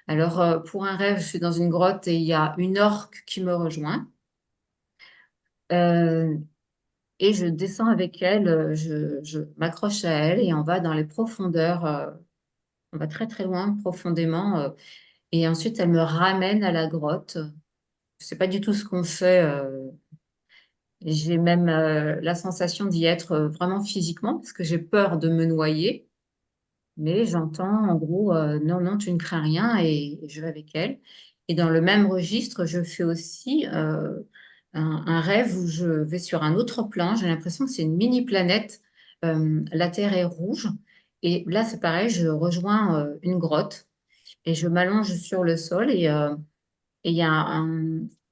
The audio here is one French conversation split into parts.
Alors, pour un rêve, je suis dans une grotte et il y a une orque qui me rejoint. Euh, et je descends avec elle, je m'accroche à elle et on va dans les profondeurs. On va très très loin, profondément. Et ensuite, elle me ramène à la grotte. Je sais pas du tout ce qu'on fait. J'ai même la sensation d'y être vraiment physiquement parce que j'ai peur de me noyer. Mais j'entends en gros, non, non, tu ne crains rien et je vais avec elle. Et dans le même registre, je fais aussi un rêve où je vais sur un autre plan. J'ai l'impression que c'est une mini-planète. La Terre est rouge. Et là, c'est pareil, je rejoins une grotte et je m'allonge sur le sol et il y a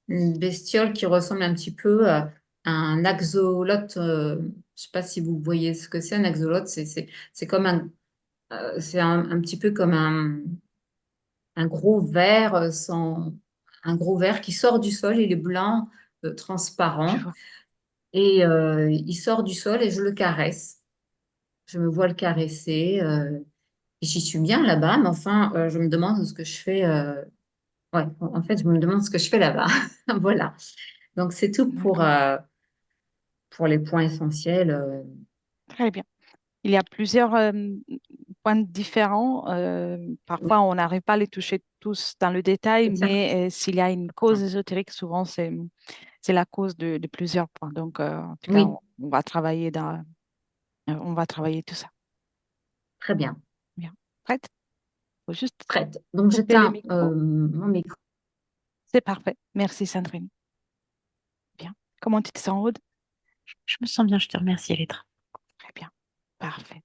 une bestiole qui ressemble un petit peu à un axolote. Je ne sais pas si vous voyez ce que c'est, un axolote. C'est comme c'est un petit peu comme un gros ver un gros ver qui sort du sol. Il est blanc, Je transparent. vois. Et il sort du sol et je le caresse. Je me vois le caresser. Et j'y suis bien là-bas, mais enfin, je me demande ce que je fais. Ouais, en fait, je me demande ce que je fais là-bas. Voilà. Donc, c'est tout D'accord. pour les points essentiels. Très bien. Il y a plusieurs points différents. Parfois, Oui, on n'arrive pas à les toucher tous dans le détail, c'est ça. mais s'il y a une cause ésotérique, souvent, c'est la cause de plusieurs points. Donc, en tout cas, Oui, on va travailler on va travailler tout ça. très bien. Bien. Prête? Faut juste Prête. Donc, couper le j'éteins micro. mon micro. C'est parfait. Merci, Sandrine. Bien. Comment tu te sens, Aude? Je me sens bien, je te remercie, Elettra. Très bien. Parfait.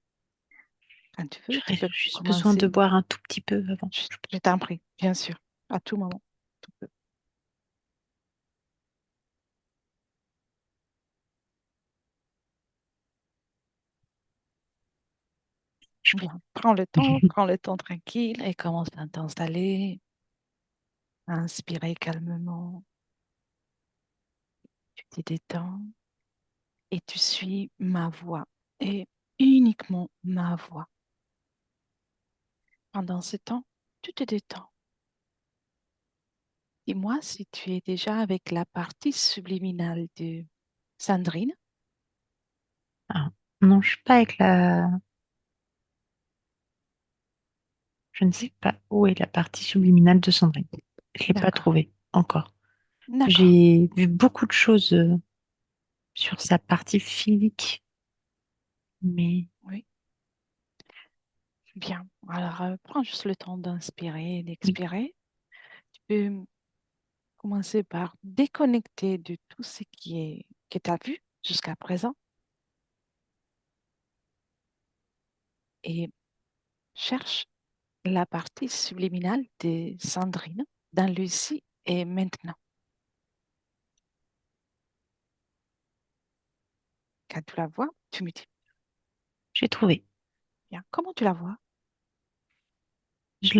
Quand tu veux, tu J'aurais peux juste besoin de commencer. boire un tout petit peu avant. Je t'en prie, bien sûr, à tout moment. Tu peux. Bien. Prends le temps tranquille et commence à t'installer, à inspirer calmement. Tu te détends et tu suis ma voix et uniquement ma voix. Pendant ce temps, tu te détends. Dis-moi si tu es déjà avec la partie subliminale de Sandrine. Ah, non, je suis pas avec la. Je ne sais pas où est la partie subliminale de Sandrine. Je l'ai pas D'accord, trouvée encore. d'accord. J'ai vu beaucoup de choses sur sa partie physique, mais Oui, bien. Alors, prends juste le temps d'inspirer et oui, d'expirer. Tu peux commencer par déconnecter de tout ce que tu as vu jusqu'à présent et cherche la partie subliminale de Sandrine dans le ici et maintenant. Quand tu la vois, tu me dis j'ai trouvé. bien comment tu la vois. Je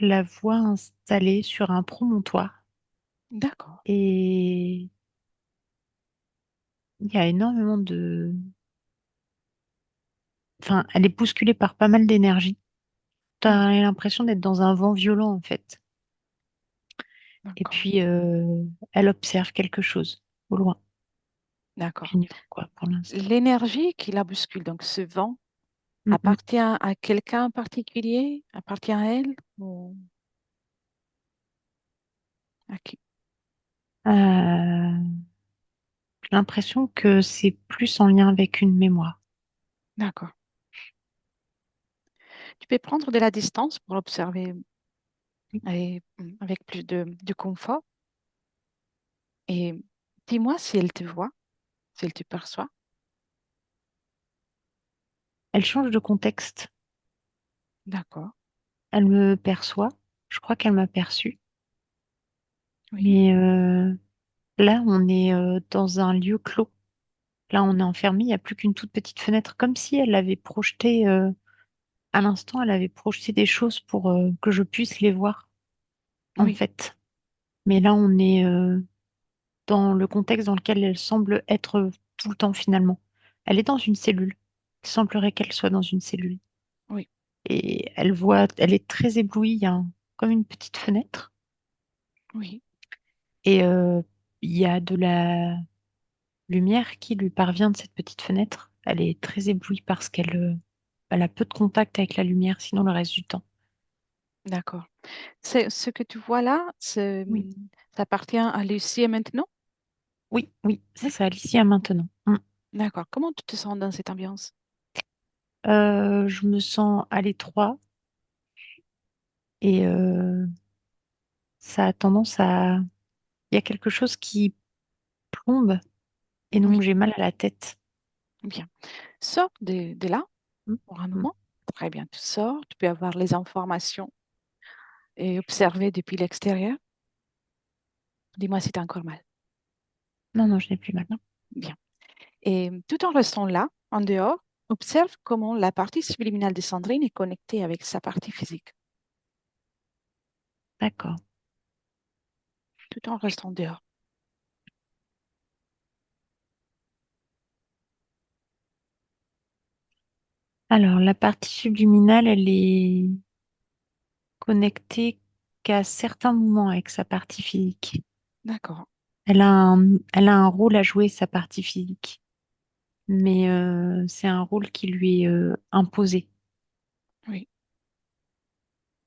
la vois installée sur un promontoire D'accord. et il y a énormément enfin, elle est bousculée par pas mal d'énergie. Tu Hmm, as l'impression d'être dans un vent violent en fait. Et d'accord. puis, elle observe quelque chose au loin. D'accord. J'ignore quoi pour l'instant. L'énergie qui la bouscule, donc ce vent, Mm, appartient à quelqu'un en particulier? Appartient à elle ou à qui? j'ai l'impression que c'est plus en lien avec une mémoire. D'accord. Tu peux prendre de la distance pour observer et, avec plus de confort. Et dis-moi si elle te voit, si elle te perçoit. Elle change de contexte. D'accord. Elle me perçoit. Je crois qu'elle m'a perçue. Oui. Mais là, on est dans un lieu clos. Là, on est enfermé. Il n'y a plus qu'une toute petite fenêtre, comme si elle avait projeté, à l'instant, elle avait projeté des choses pour que je puisse les voir, en Oui. fait. Mais là, on est dans le contexte dans lequel elle semble être tout le temps finalement. Elle est dans une cellule. Il semblerait qu'elle soit dans une cellule. Oui, Et elle est très éblouie. Il y a comme une petite fenêtre. oui, Et il y a de la lumière qui lui parvient de cette petite fenêtre. Elle est très éblouie parce elle a peu de contact avec la lumière, sinon le reste du temps. d'accord. C'est ce que tu vois là, Oui, ça appartient à Lucie maintenant? oui, oui, c'est ça, Alicia maintenant. D'accord. Comment tu te sens dans cette ambiance? Je me sens à l'étroit et ça a tendance à... Il y a quelque chose qui plombe et Oui, donc j'ai mal à la tête. bien. Sors de là Mm, pour un mm. moment. Très bien, tu sors, tu peux avoir les informations et observer depuis l'extérieur. Dis-moi si tu as encore mal. Non, non, je n'ai plus mal. Non? Bien. Et tout en restant là, en dehors, observe comment la partie subliminale de Sandrine est connectée avec sa partie physique, D'accord. tout en restant dehors. Alors, la partie subliminale, elle est connectée qu'à certains moments avec sa partie physique. D'accord. Elle a un rôle à jouer, sa partie physique, mais c'est un rôle qui lui est imposé. Oui.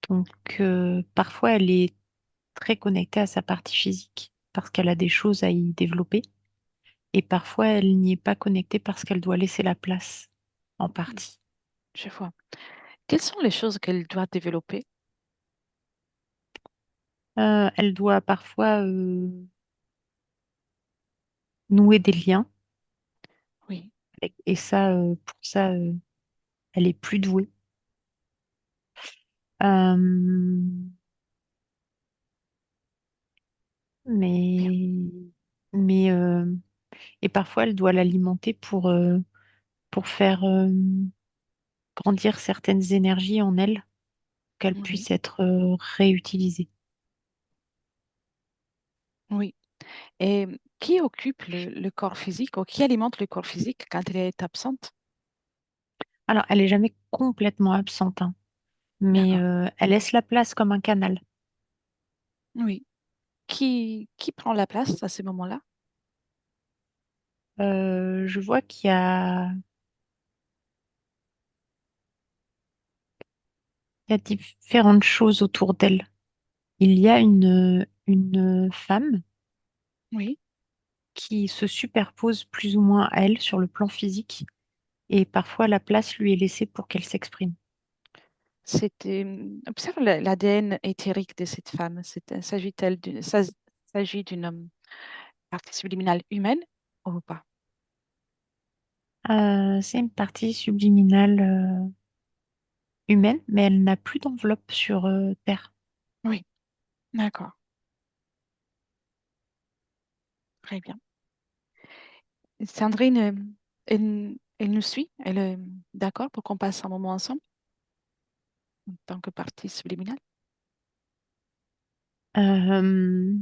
Donc, parfois, elle est très connectée à sa partie physique parce qu'elle a des choses à y développer, et parfois, elle n'y est pas connectée parce qu'elle doit laisser la place en Hmm, partie. je vois. Quelles sont les choses qu'elle doit développer? Elle doit parfois nouer des liens, Oui. et ça, pour ça, elle est plus douée. Euh, Bien. mais, mais et parfois, elle doit l'alimenter pour faire grandir certaines énergies en elle, qu'elles Oui. puissent être réutilisées. Oui. Et qui occupe le corps physique ou qui alimente le corps physique quand elle est absente? Alors, elle est jamais complètement absente, hein, mais D'accord. elle laisse la place comme un canal. Oui. Qui prend la place à ce moment-là? Je vois il y a différentes choses autour d'elle. Il y a une femme Oui. qui se superpose plus ou moins à elle sur le plan physique, et parfois la place lui est laissée pour qu'elle s'exprime. Observe l'ADN éthérique de cette femme. S'agit d'une partie subliminale humaine ou pas? C'est une partie subliminale humaine, mais elle n'a plus d'enveloppe sur Terre. Oui. D'accord. Très bien. Sandrine, elle nous suit? Elle est d'accord pour qu'on passe un moment ensemble en tant que partie subliminale? Euh,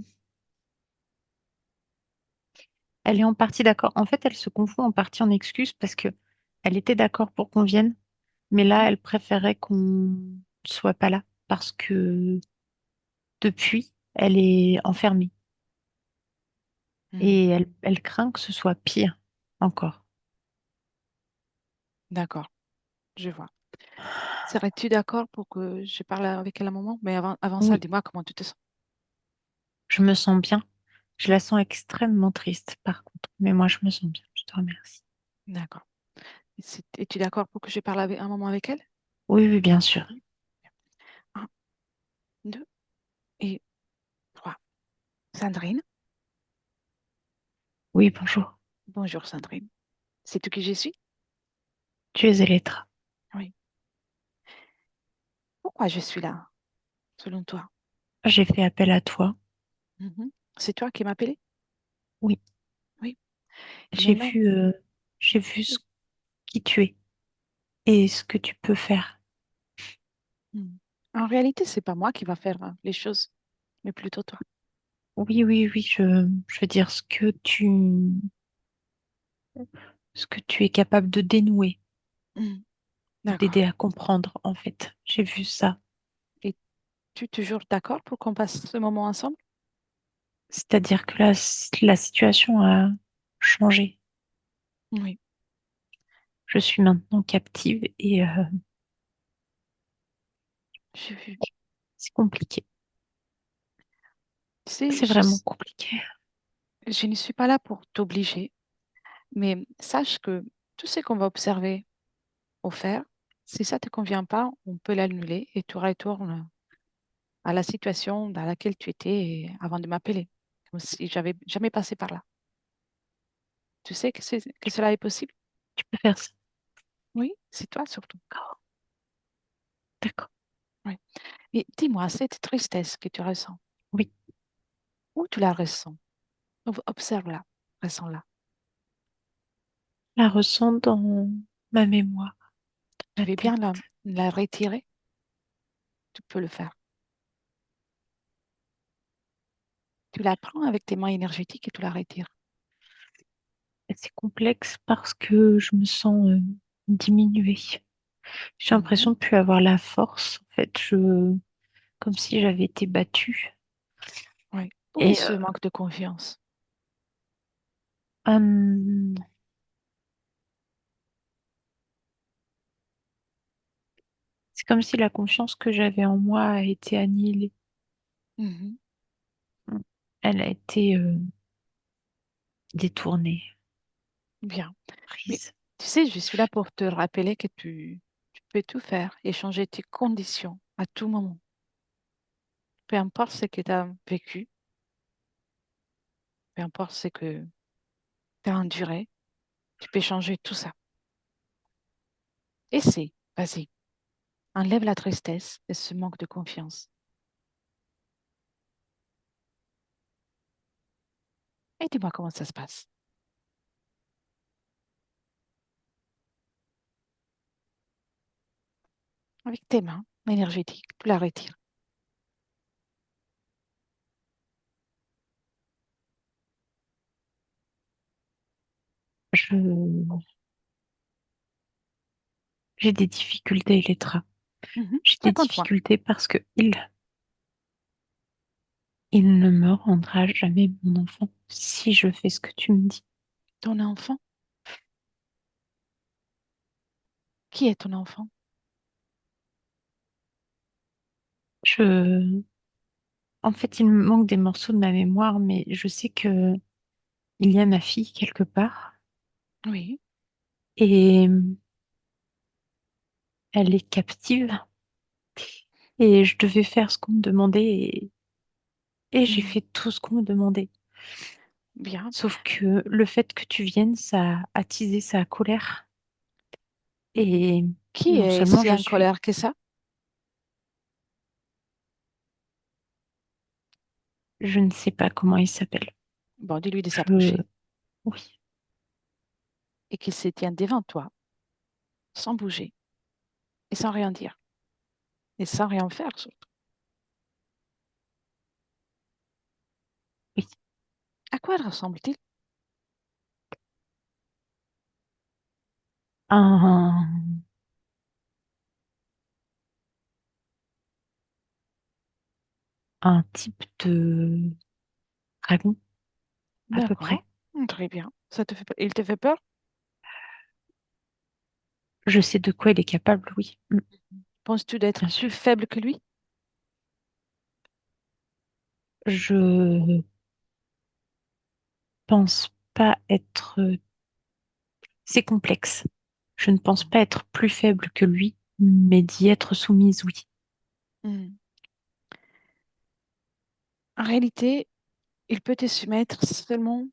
Elle est en partie d'accord. En fait, elle se confond en partie en excuses parce que elle était d'accord pour qu'on vienne, mais là, Mhm. elle préférait qu'on ne soit pas là parce que depuis, elle est enfermée Mhm. et elle craint que ce soit pire encore. D'accord, je vois. Serais-tu d'accord pour que je parle avec elle un moment? Mais avant ça, Oui, dis-moi comment tu te sens. je me sens bien. Je la sens extrêmement triste par contre, mais moi, je me sens bien. Je te remercie. D'accord. Es-tu d'accord pour que je parle un moment avec elle? Oui, oui, bien sûr. Oui. Un, deux et trois. Sandrine. Oui, bonjour. Bonjour Sandrine. Sais-tu qui je suis? Tu es Elettra. Oui. Pourquoi je suis là, selon toi? J'ai fait appel à toi. Mhm. C'est toi qui m'as appelé? Oui, Oui. Et j'ai maintenant, vu, euh, j'ai vu qui tu es et ce que tu peux faire. hmm, en réalité, c'est pas moi qui va faire les choses, mais plutôt toi. Oui, oui, oui, je veux dire ce que tu es capable de dénouer. Hmm. D'accord. d'aider à comprendre, en fait. J'ai vu ça. Et tu es toujours d'accord pour qu'on passe ce moment ensemble? C'est-à-dire que la situation a changé. Oui. Je suis maintenant captive et J'ai vu. c'est compliqué. Tu sais, C'est vraiment compliqué. je ne suis pas là pour t'obliger, mais sache que tout ce qu'on va observer ou faire, si ça ne te convient pas, on peut l'annuler et tu retournes à la situation dans laquelle tu étais avant de m'appeler, comme si j'avais jamais passé par là. Tu sais que cela est possible? Tu peux faire ça. Oui, c'est toi surtout. D'accord. Oui. Mais dis-moi, cette tristesse que tu ressens, Oui, où tu la ressens? Observe-la, ressens-la. la ressens dans ma mémoire, Tu ma veux bien tête. la retirer? Tu peux le faire. Tu la prends avec tes mains énergétiques et tu la retires. Et c'est complexe parce que je me sens diminuée. J'ai Mhm. l'impression de plus avoir la force. En fait, comme si j'avais été battue. Oui. Où est Et ce manque de confiance? hum, c'est comme si la confiance que j'avais en moi a été annihilée. Mhm. Elle a été détournée, Bien. Mais prise. tu sais, je suis là pour te rappeler que tu peux tout faire et changer tes conditions à tout moment. Peu importe ce que tu as vécu, peu importe ce que tu as enduré, tu peux changer tout ça. Essaie, vas-y, enlève la tristesse et ce manque de confiance. Et dis-moi comment ça se passe. Avec tes mains énergétiques, tu la retires. Je, j'ai des difficultés, Elettra. Mhm. J'ai des Raconte-moi, difficultés parce que il ne me rendra jamais mon enfant si je fais ce que tu me dis. ton enfant, qui est ton enfant? Je, En fait, il me manque des morceaux de ma mémoire, mais je sais que il y a ma fille quelque part Oui. et elle est captive et je devais faire ce qu'on me demandait et j'ai Mhm. fait tout ce qu'on me demandait. Bien. Sauf que le fait que tu viennes, ça a attisé sa colère et Qui non est seulement si je en suis, colère que ça? je ne sais pas comment il s'appelle. Bon, dis-lui de Je, s'approcher oui, et qu'il se tienne devant toi, sans bouger et sans rien dire et sans rien faire surtout. oui, À quoi ressemble-t-il? un, un type de dragon à peu D'accord. près. Très bien. Il te fait peur? Je sais de quoi il est capable, oui, Penses-tu d'être bien plus sûr. faible que lui? Je pense pas être... C'est complexe. Je ne pense pas être plus faible que lui, mais d'y être soumise, oui. Hmm. En réalité, il peut te soumettre seulement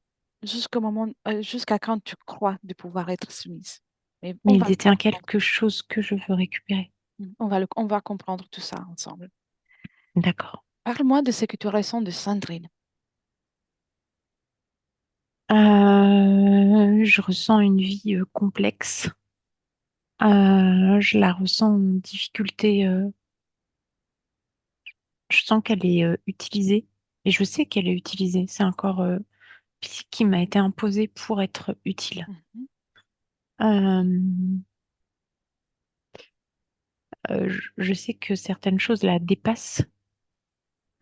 jusqu'au moment, jusqu'à quand tu crois de pouvoir être soumise. Mais Mais il détient quelque chose que je veux récupérer. on va comprendre tout ça ensemble. D'accord. Parle-moi de ce que tu ressens de Sandrine. Je ressens une vie complexe. Je la ressens en difficulté. Je sens qu'elle est utilisée. Et je sais qu'elle est utilisée. C'est un corps physique qui m'a été imposé pour être utile. Mhm. Euh, je sais que certaines choses la dépassent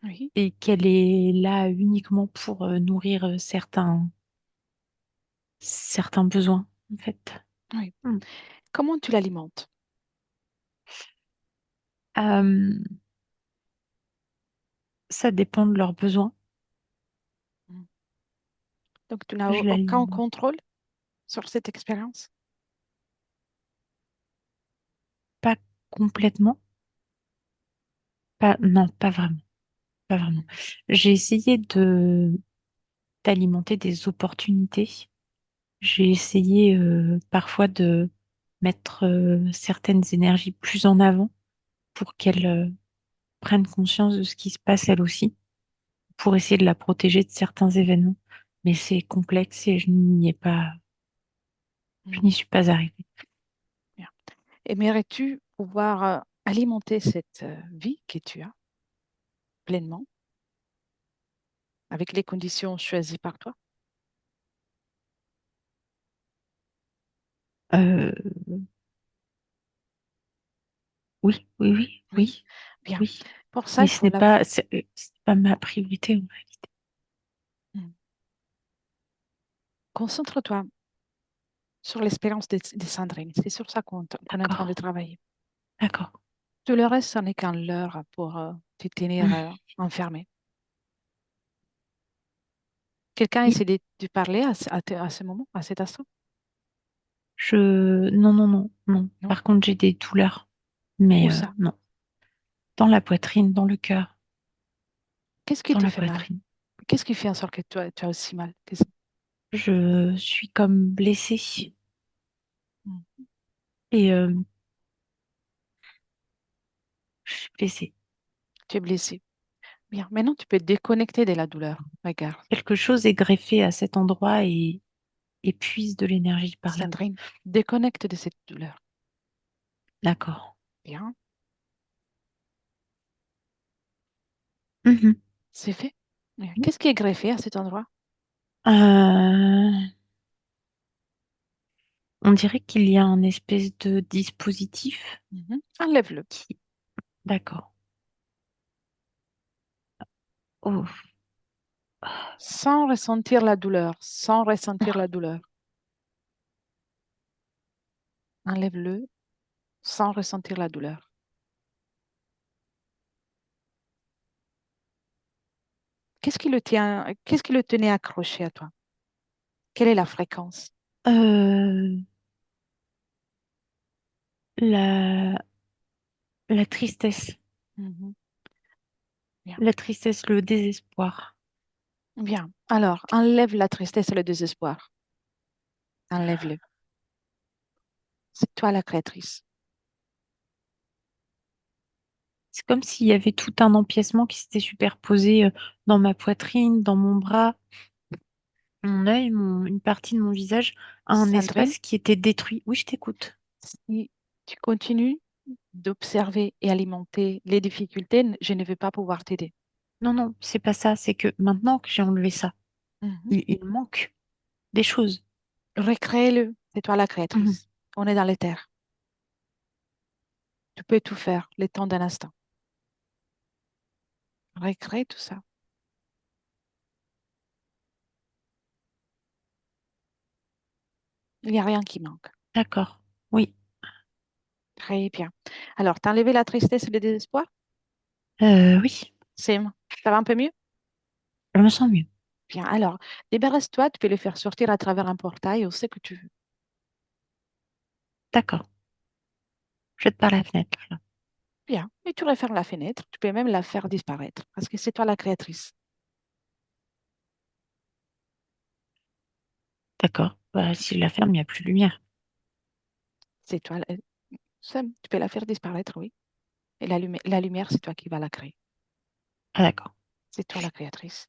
Oui, et qu'elle est là uniquement pour nourrir certains besoins, en fait. oui. Mm. Comment tu l'alimentes? Euh, Ça dépend de leurs besoins. Mm. Donc, tu n'as Je aucun l'alimente contrôle sur cette expérience? pas complètement. Pas, non, pas vraiment. Pas vraiment. Mm. J'ai essayé d'alimenter des opportunités. J'ai essayé parfois de mettre certaines énergies plus en avant pour qu'elle prenne conscience de ce qui se passe elle aussi, pour essayer de la protéger de certains événements. Mais c'est complexe et je Mm. n'y suis pas arrivée. Bien. Aimerais-tu pouvoir alimenter cette vie que tu as pleinement avec les conditions choisies par toi? Euh, oui, oui, oui, Oui. oui, Bien. oui. Pour ça, Mais il faut l'avoir. ce n'est pas ma priorité en réalité. Mm. Concentre-toi sur l'expérience des Sandrine. C'est sur ça qu'on est en train de D'accord, travailler. d'accord. Tout le reste, ce n'est qu'un leurre pour te tenir Hmm. enfermé. Quelqu'un Oui, essaie de parler à ce moment, à cet instant? non, non, non, non. Non? Par contre, j'ai des douleurs, Où mais ça? non. Dans la poitrine, dans le cœur, Qu'est-ce qui dans te la fait mal? poitrine. Qu'est-ce qui fait en sorte que tu as aussi mal? Je suis comme blessée Mm. et je suis blessée. Tu es blessé. Bien. Maintenant, tu peux te déconnecter de la douleur. Regarde. Quelque chose est greffé à cet endroit et puise de l'énergie par là. Sandrine, déconnecte de cette douleur. D'accord. Bien. Mhm. C'est fait. Bien. Qu'est-ce qui est greffé à cet endroit? Euh, on dirait qu'il y a un espèce de dispositif Mhm. Enlève-le. qui... D'accord. Oh, Sans ressentir la douleur. Sans ressentir la douleur. Enlève-le sans ressentir la douleur. Qu'est-ce qui le tenait accroché à toi? Quelle est la fréquence? Euh, la, la tristesse. Mhm. Bien. La tristesse, le désespoir. Bien. Alors, enlève la tristesse et le désespoir. Enlève-le. C'est toi la créatrice. C'est comme s'il y avait tout un empiècement qui s'était superposé dans ma poitrine, dans mon bras, mon œil, une partie de mon visage, à un Sandrine, espace qui était détruit. Oui, je t'écoute. si tu continues d'observer et alimenter les difficultés, je ne vais pas pouvoir t'aider. Non, non, c'est pas ça. C'est que maintenant que j'ai enlevé ça, Mhm. il manque des choses. Recrée-le. C'est toi la Mhm. créatrice. On est dans les terres. Tu peux tout faire le temps d'un instant. Recrée tout ça. Il n'y a rien qui manque. D'accord. Oui. Très bien. Alors, t'as enlevé la tristesse et le désespoir? Oui, C'est, ça va un peu mieux? je me sens mieux. Bien. Alors, débarrasse-toi, tu peux le faire sortir à travers un portail où c'est que tu veux. D'accord. Jette par la fenêtre, là. Bien. Et tu refermes la fenêtre. Tu peux même la faire disparaître parce que c'est toi la créatrice. D'accord. Bah, si je la ferme, il n'y a plus de lumière. C'est toi. Tu peux la faire disparaître, oui. Et la lumière, c'est toi qui vas la créer. Ah, d'accord. C'est toi la créatrice.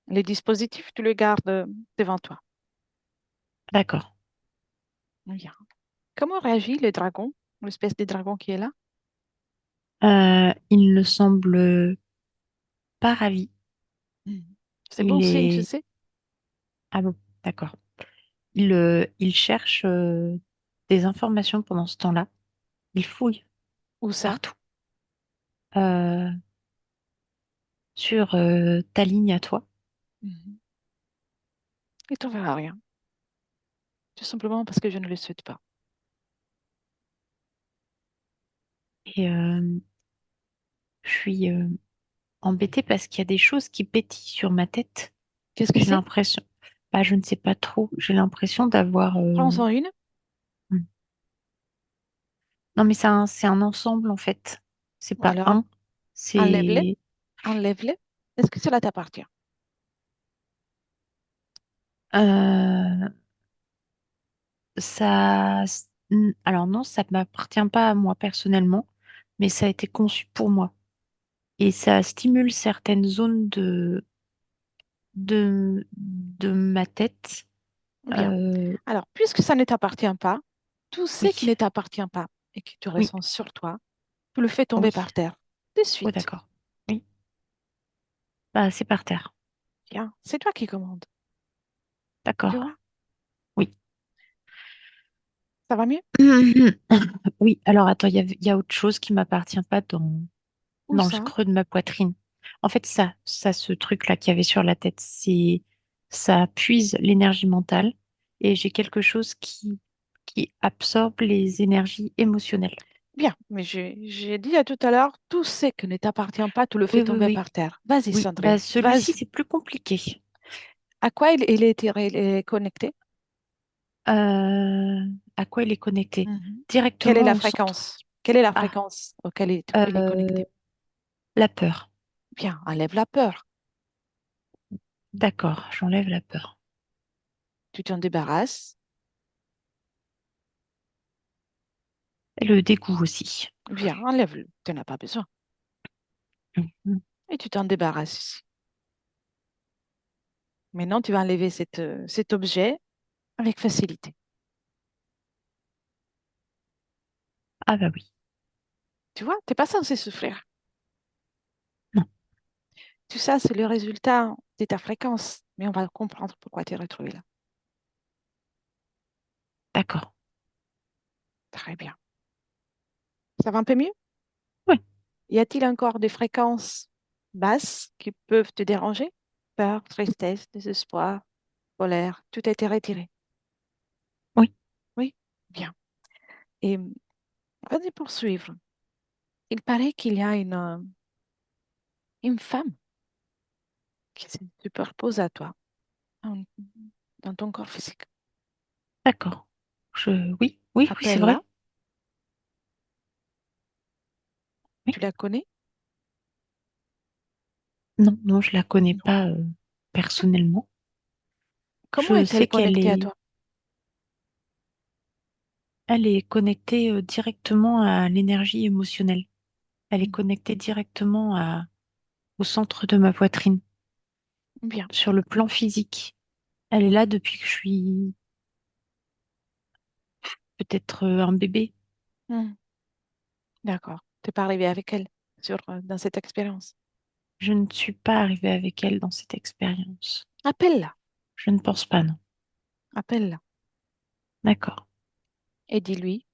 Les dispositifs, tu les gardes devant toi. D'accord. Bien. Comment réagit le dragon, l'espèce de dragon qui est là? Il ne semble pas ravi. Mhm. C'est bon Il signe, tu est... sais. Ah bon, d'accord. Il cherche des informations pendant ce temps-là. Il fouille Où ça? partout. Euh, sur ta ligne à toi. Mhm. Il ne t'enverra rien. Tout simplement parce que je ne le souhaite pas. Et je suis embêtée parce qu'il y a des choses qui pétillent sur ma tête. Qu'est-ce que J'ai c'est? l'impression, bah, je ne sais pas trop, j'ai l'impression d'avoir... Prends-en une, Non, mais c'est un ensemble en fait. C'est pas alors un, enlève-les, c'est... enlève-les. Est-ce que cela t'appartient? euh, ça... Alors non, ça ne m'appartient pas à moi personnellement, mais ça a été conçu pour moi. Et ça stimule certaines zones de ma tête. Bien. Euh, Alors, puisque ça ne t'appartient pas, tout ce qui oui, ne t'appartient pas et qui te oui, ressent sur toi, tu le fais tomber oui. par terre. De Oh, suite. d'accord. Oui, bah, c'est par terre. Bien. C'est toi qui commandes. Tu D'accord. vois? Oui. Ça va mieux? Oui, alors attends, il y a autre chose qui m'appartient pas Où dans le ça? creux de ma poitrine. En fait, ce truc-là qu'il y avait sur la tête, ça puise l'énergie mentale et j'ai quelque chose qui absorbe les énergies émotionnelles. Bien. Mais j'ai dit à tout à l'heure, tout ce qui ne t'appartient pas, tu le fais Oui, oui, tomber oui, par terre. Vas-y, oui. Bah, Sandrine. celui-ci, Vas-y. c'est plus compliqué. À quoi il est connecté? Euh, à quoi il est connecté? Mhm. Quelle est la Directement au centre. fréquence? Quelle est la Ah, fréquence auquel il est euh, connecté? la peur. Bien, enlève la peur. D'accord, j'enlève la peur. Tu t'en débarrasses. Et le dégoût aussi. Bien, enlève-le. Tu n'en as pas besoin. Mhm. Et tu t'en débarrasses. Maintenant, tu vas enlever cet objet avec facilité. Ah bah oui. Tu vois, tu n'es pas censé souffrir. Non, Tout ça, c'est le résultat de ta fréquence. Mais on va comprendre pourquoi tu es retrouvé là. d'accord. Très bien. Ça va un peu mieux? Oui. Y a-t-il encore des fréquences basses qui peuvent te déranger? Peur, tristesse, désespoir, colère, tout a été retiré. Oui. Oui? Bien. Et avant de poursuivre, il paraît qu'il y a une femme qui se superpose à toi en- dans ton corps physique. D'accord. Oui, oui, oui, c'est Appelle-la, vrai. Oui. tu la connais? Non, non, je la connais Non. pas personnellement. Comment Je est-elle sais connectée à toi? elle est connectée directement à l'énergie émotionnelle. Elle est Mhm. connectée directement au centre de ma poitrine, Bien. sur le plan physique. Elle est là depuis que je suis peut-être un bébé. Mhm. D'accord. Tu n'es pas arrivé avec elle dans cette expérience. Je ne suis pas arrivée avec elle dans cette expérience. Appelle-la, Je ne pense pas, non. appelle-la D'accord. et dis-lui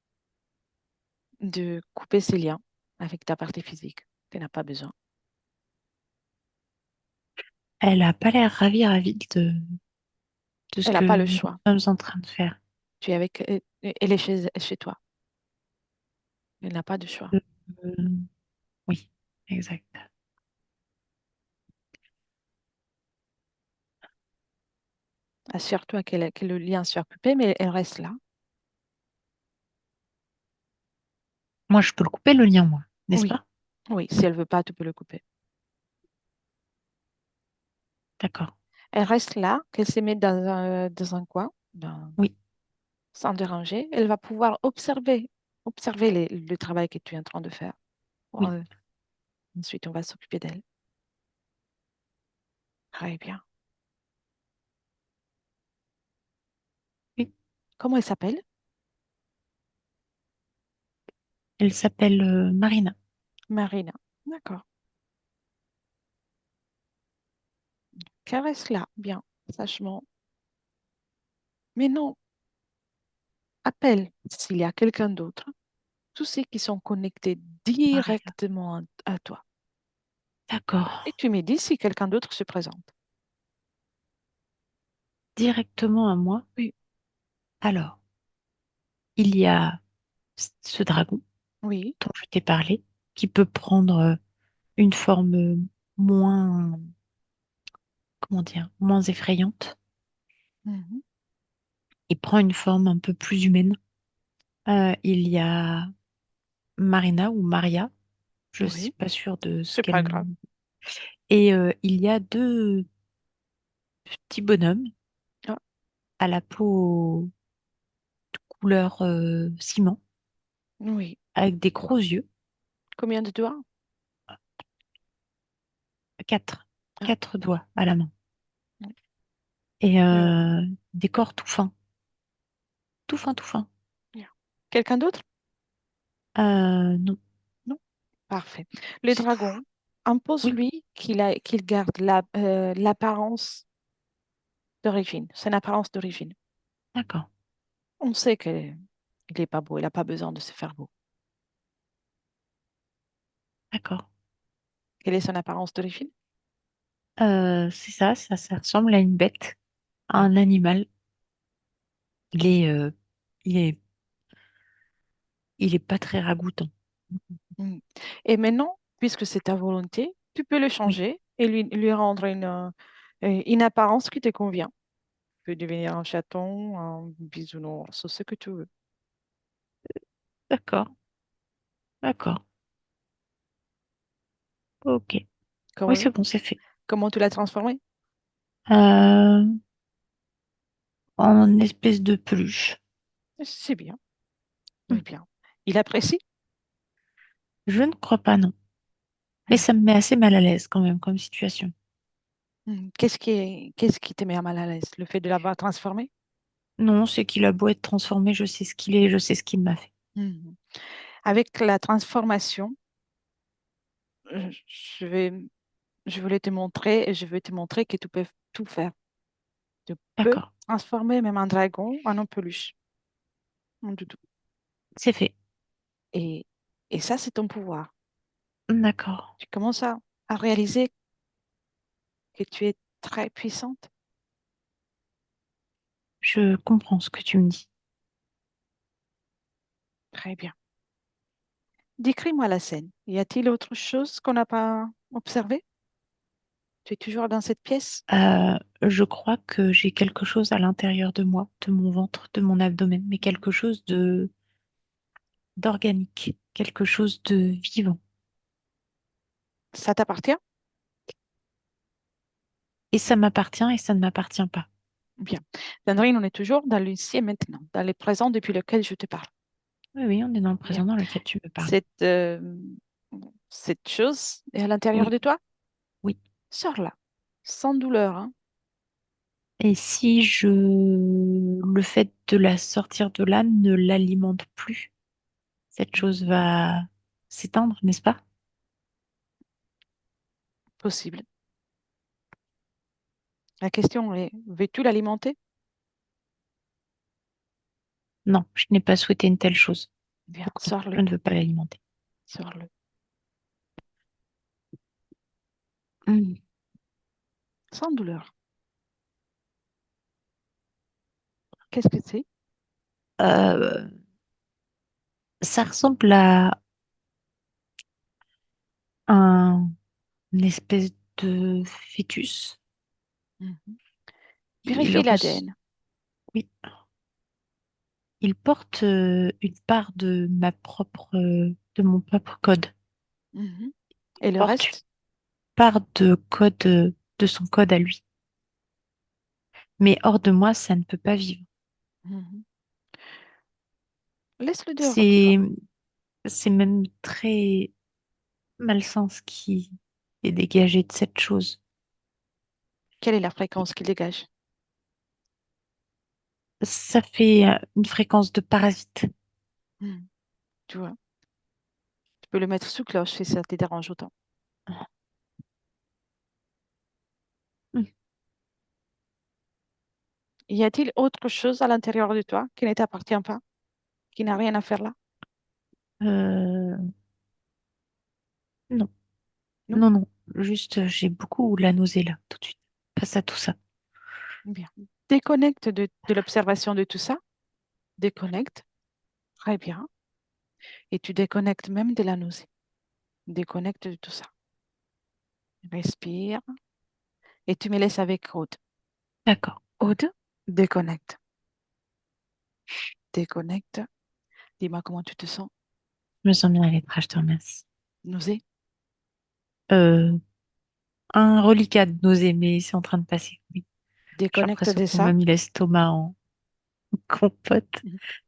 de couper ses liens avec ta partie physique. Tu n'as pas besoin. Elle a pas l'air ravie de ce Elle n'a que pas le nous choix. sommes en train de faire. Tu es avec, elle est chez toi. Elle n'a pas de choix. Euh, euh, oui, exact. Assure-toi que le lien soit coupé, mais elle reste là. Moi, je peux le couper, le lien, moi, n'est-ce Oui, pas? oui. Si elle veut pas, tu peux le couper. D'accord. Elle reste là, qu'elle se met dans un coin, Oui, sans déranger. Elle va pouvoir observer le travail que tu es en train de faire. Bon, oui, ensuite, on va s'occuper d'elle. Très bien. oui. Comment elle s'appelle? Elle s'appelle Marina. Marina. D'accord. Qu'elle reste là, bien, sagement. Mais non, appelle s'il y a quelqu'un d'autre, tous ceux qui sont connectés Maria. directement à toi. D'accord. Et tu me dis si quelqu'un d'autre se présente. Directement à moi. Oui, Alors, il y a ce dragon oui. dont je t'ai parlé, qui peut prendre une forme moins, comment dire, moins effrayante. Mhm. Il prend une forme un peu plus humaine. Il y a Marina ou Maria, je suis Oui, pas sûre de ce c'est pas qu'elle. grave. Et il y a deux petits bonhommes Ah, à la peau couleur ciment, oui. avec des gros yeux, Combien de doigts? quatre, Ah, quatre doigts à la main, oui. et Je vois. des corps tout fins, tout fins, tout fins. Bien. Quelqu'un d'autre? Non, Non? Parfait. Le c'est tout. dragon, Oui, impose-lui qu'il garde l'apparence d'origine, son apparence d'origine. d'accord, On sait qu'il n'est pas beau, il n'a pas besoin de se faire beau. d'accord. Quelle est son apparence d'origine? C'est ça, ça ressemble à une bête, à Ah, un animal. Il est, euh, il est, il est pas très ragoûtant. mm. Et maintenant, puisque c'est ta volonté, tu peux le Oui, changer et lui rendre une apparence qui te convient. Tu peux devenir un chaton, un bisounours, ce que tu veux. d'accord, d'accord. Ok. Oui, Comment, c'est bon, c'est fait. comment tu l'as transformé? Euh, En espèce de peluche. C'est bien, Hmm. c'est bien. Il apprécie. Je ne crois pas, non. Mais Mm. ça me met assez mal à l'aise quand même comme situation. Qu'est-ce qui te met à mal à l'aise? Le fait de l'avoir transformé? Non, c'est qu'il a beau être transformé, je sais ce qu'il est, je sais ce qu'il m'a fait. Mhm. Avec la transformation, euh, je vais, je voulais te montrer et je vais te montrer que tu peux tout faire. Tu peux D'accord, transformer même un dragon en un peluche, en doudou. c'est fait. Et, et ça, c'est ton pouvoir. D'accord. Tu commences à réaliser que tu es très puissante. Je comprends ce que tu me dis. Très bien. Décris-moi la scène. Y a-t-il autre chose qu'on n'a pas observé? Tu es toujours dans cette pièce? Je crois que j'ai quelque chose à l'intérieur de moi, de mon ventre, de mon abdomen, mais quelque chose de d'organique, quelque chose de vivant. Ça t'appartient? Et ça m'appartient et ça ne m'appartient pas. Bien. Sandrine, on est toujours dans l'ici et maintenant, dans le présent depuis lequel je te parle. Oui, oui, on est dans le Bien. présent dans lequel tu me parles. Cette, euh, cette chose est à l'intérieur Oui, de toi? oui. Sors-la, sans douleur, hein. Et si le fait de la sortir de là ne l'alimente plus, cette chose va s'éteindre, n'est-ce pas? Possible. La question est, veux-tu l'alimenter? Non, je n'ai pas souhaité une telle chose. Bien, Donc non, sors-le, je ne veux pas l'alimenter. sors-le. Hmm. Sans douleur. Qu'est-ce que c'est? Euh, Ça ressemble à un une espèce de fœtus. Mhm. Il Vérifie res- l'ADN. Oui, il porte une part de de mon propre code. Mhm. Il Et le porte une reste? part de code, de son code à lui. Mais hors de moi, ça ne peut pas vivre. Mhm. Laisse-le dehors avec toi. C'est, c'est même très malsain ce qui est dégagé de cette chose. Quelle est la fréquence qu'il dégage? Ça fait une fréquence de parasite. Mhm. Tu vois, tu peux le mettre sous cloche si ça te dérange autant. Hmm. Y a-t-il autre chose à l'intérieur de toi qui ne t'appartient pas? qui n'a rien à faire là? Euh, non, Non? non, non. Juste, j'ai beaucoup la nausée là, tout de suite. Face à tout ça. Bien. Déconnecte de l'observation de tout ça. Déconnecte. Très bien. Et tu déconnectes même de la nausée. Déconnecte de tout ça. Respire. Et tu me laisses avec Aude. D'accord. Aude, déconnecte. Déconnecte. Dis-moi comment tu te sens. Je me sens bien à l'étrage, je te remercie. Nausée? Euh, un reliquat de nausée, mais c'est en train de passer. Oui. J'ai Déconnecte l'impression de qu'on m'a ça. mis l'estomac en compote,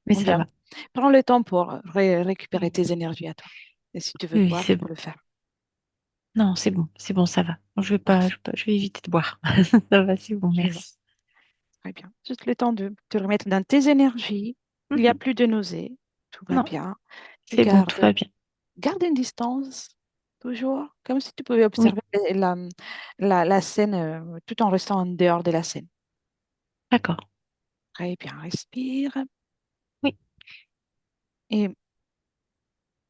mais Mhm. ça Bien. va. Prends le temps pour récupérer tes énergies à toi. Et si tu veux Oui, boire, c'est tu peux bon. le faire. Non, c'est bon, ça va. Je vais pas, Parfait. je vais éviter de boire. Ça va, c'est bon, Je vois. merci. Très bien. Juste le temps de te remettre dans tes énergies. Il n'y a Mhm. plus de nausée. Tout va Non, bien. Tu c'est bon, tout va bien. gardes une distance, toujours, comme si tu pouvais Oui, observer la scène tout en restant en dehors de la scène. d'accord. Très bien. Respire. Oui. Et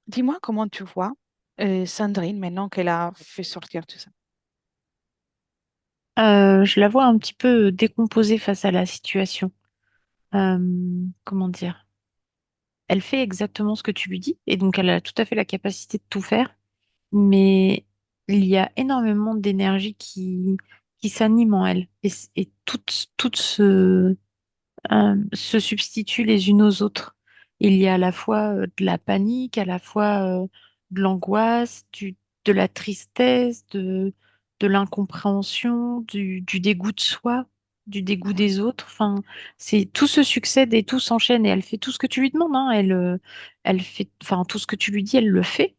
dis-moi comment tu vois Sandrine maintenant qu'elle a fait sortir tout ça. Je la vois un petit peu décomposée face à la situation. Euh, comment dire? Elle fait exactement ce que tu lui dis, et donc elle a tout à fait la capacité de tout faire, mais il y a énormément d'énergie qui s'anime en elle, et toutes se substituent les unes aux autres. Il y a à la fois de la panique, à la fois de l'angoisse, de la tristesse, de l'incompréhension, du dégoût de soi, du dégoût Oui, des autres. Enfin, tout se succède et tout s'enchaîne et elle fait tout ce que tu lui demandes, hein. Elle fait, enfin, tout ce que tu lui dis, elle le fait.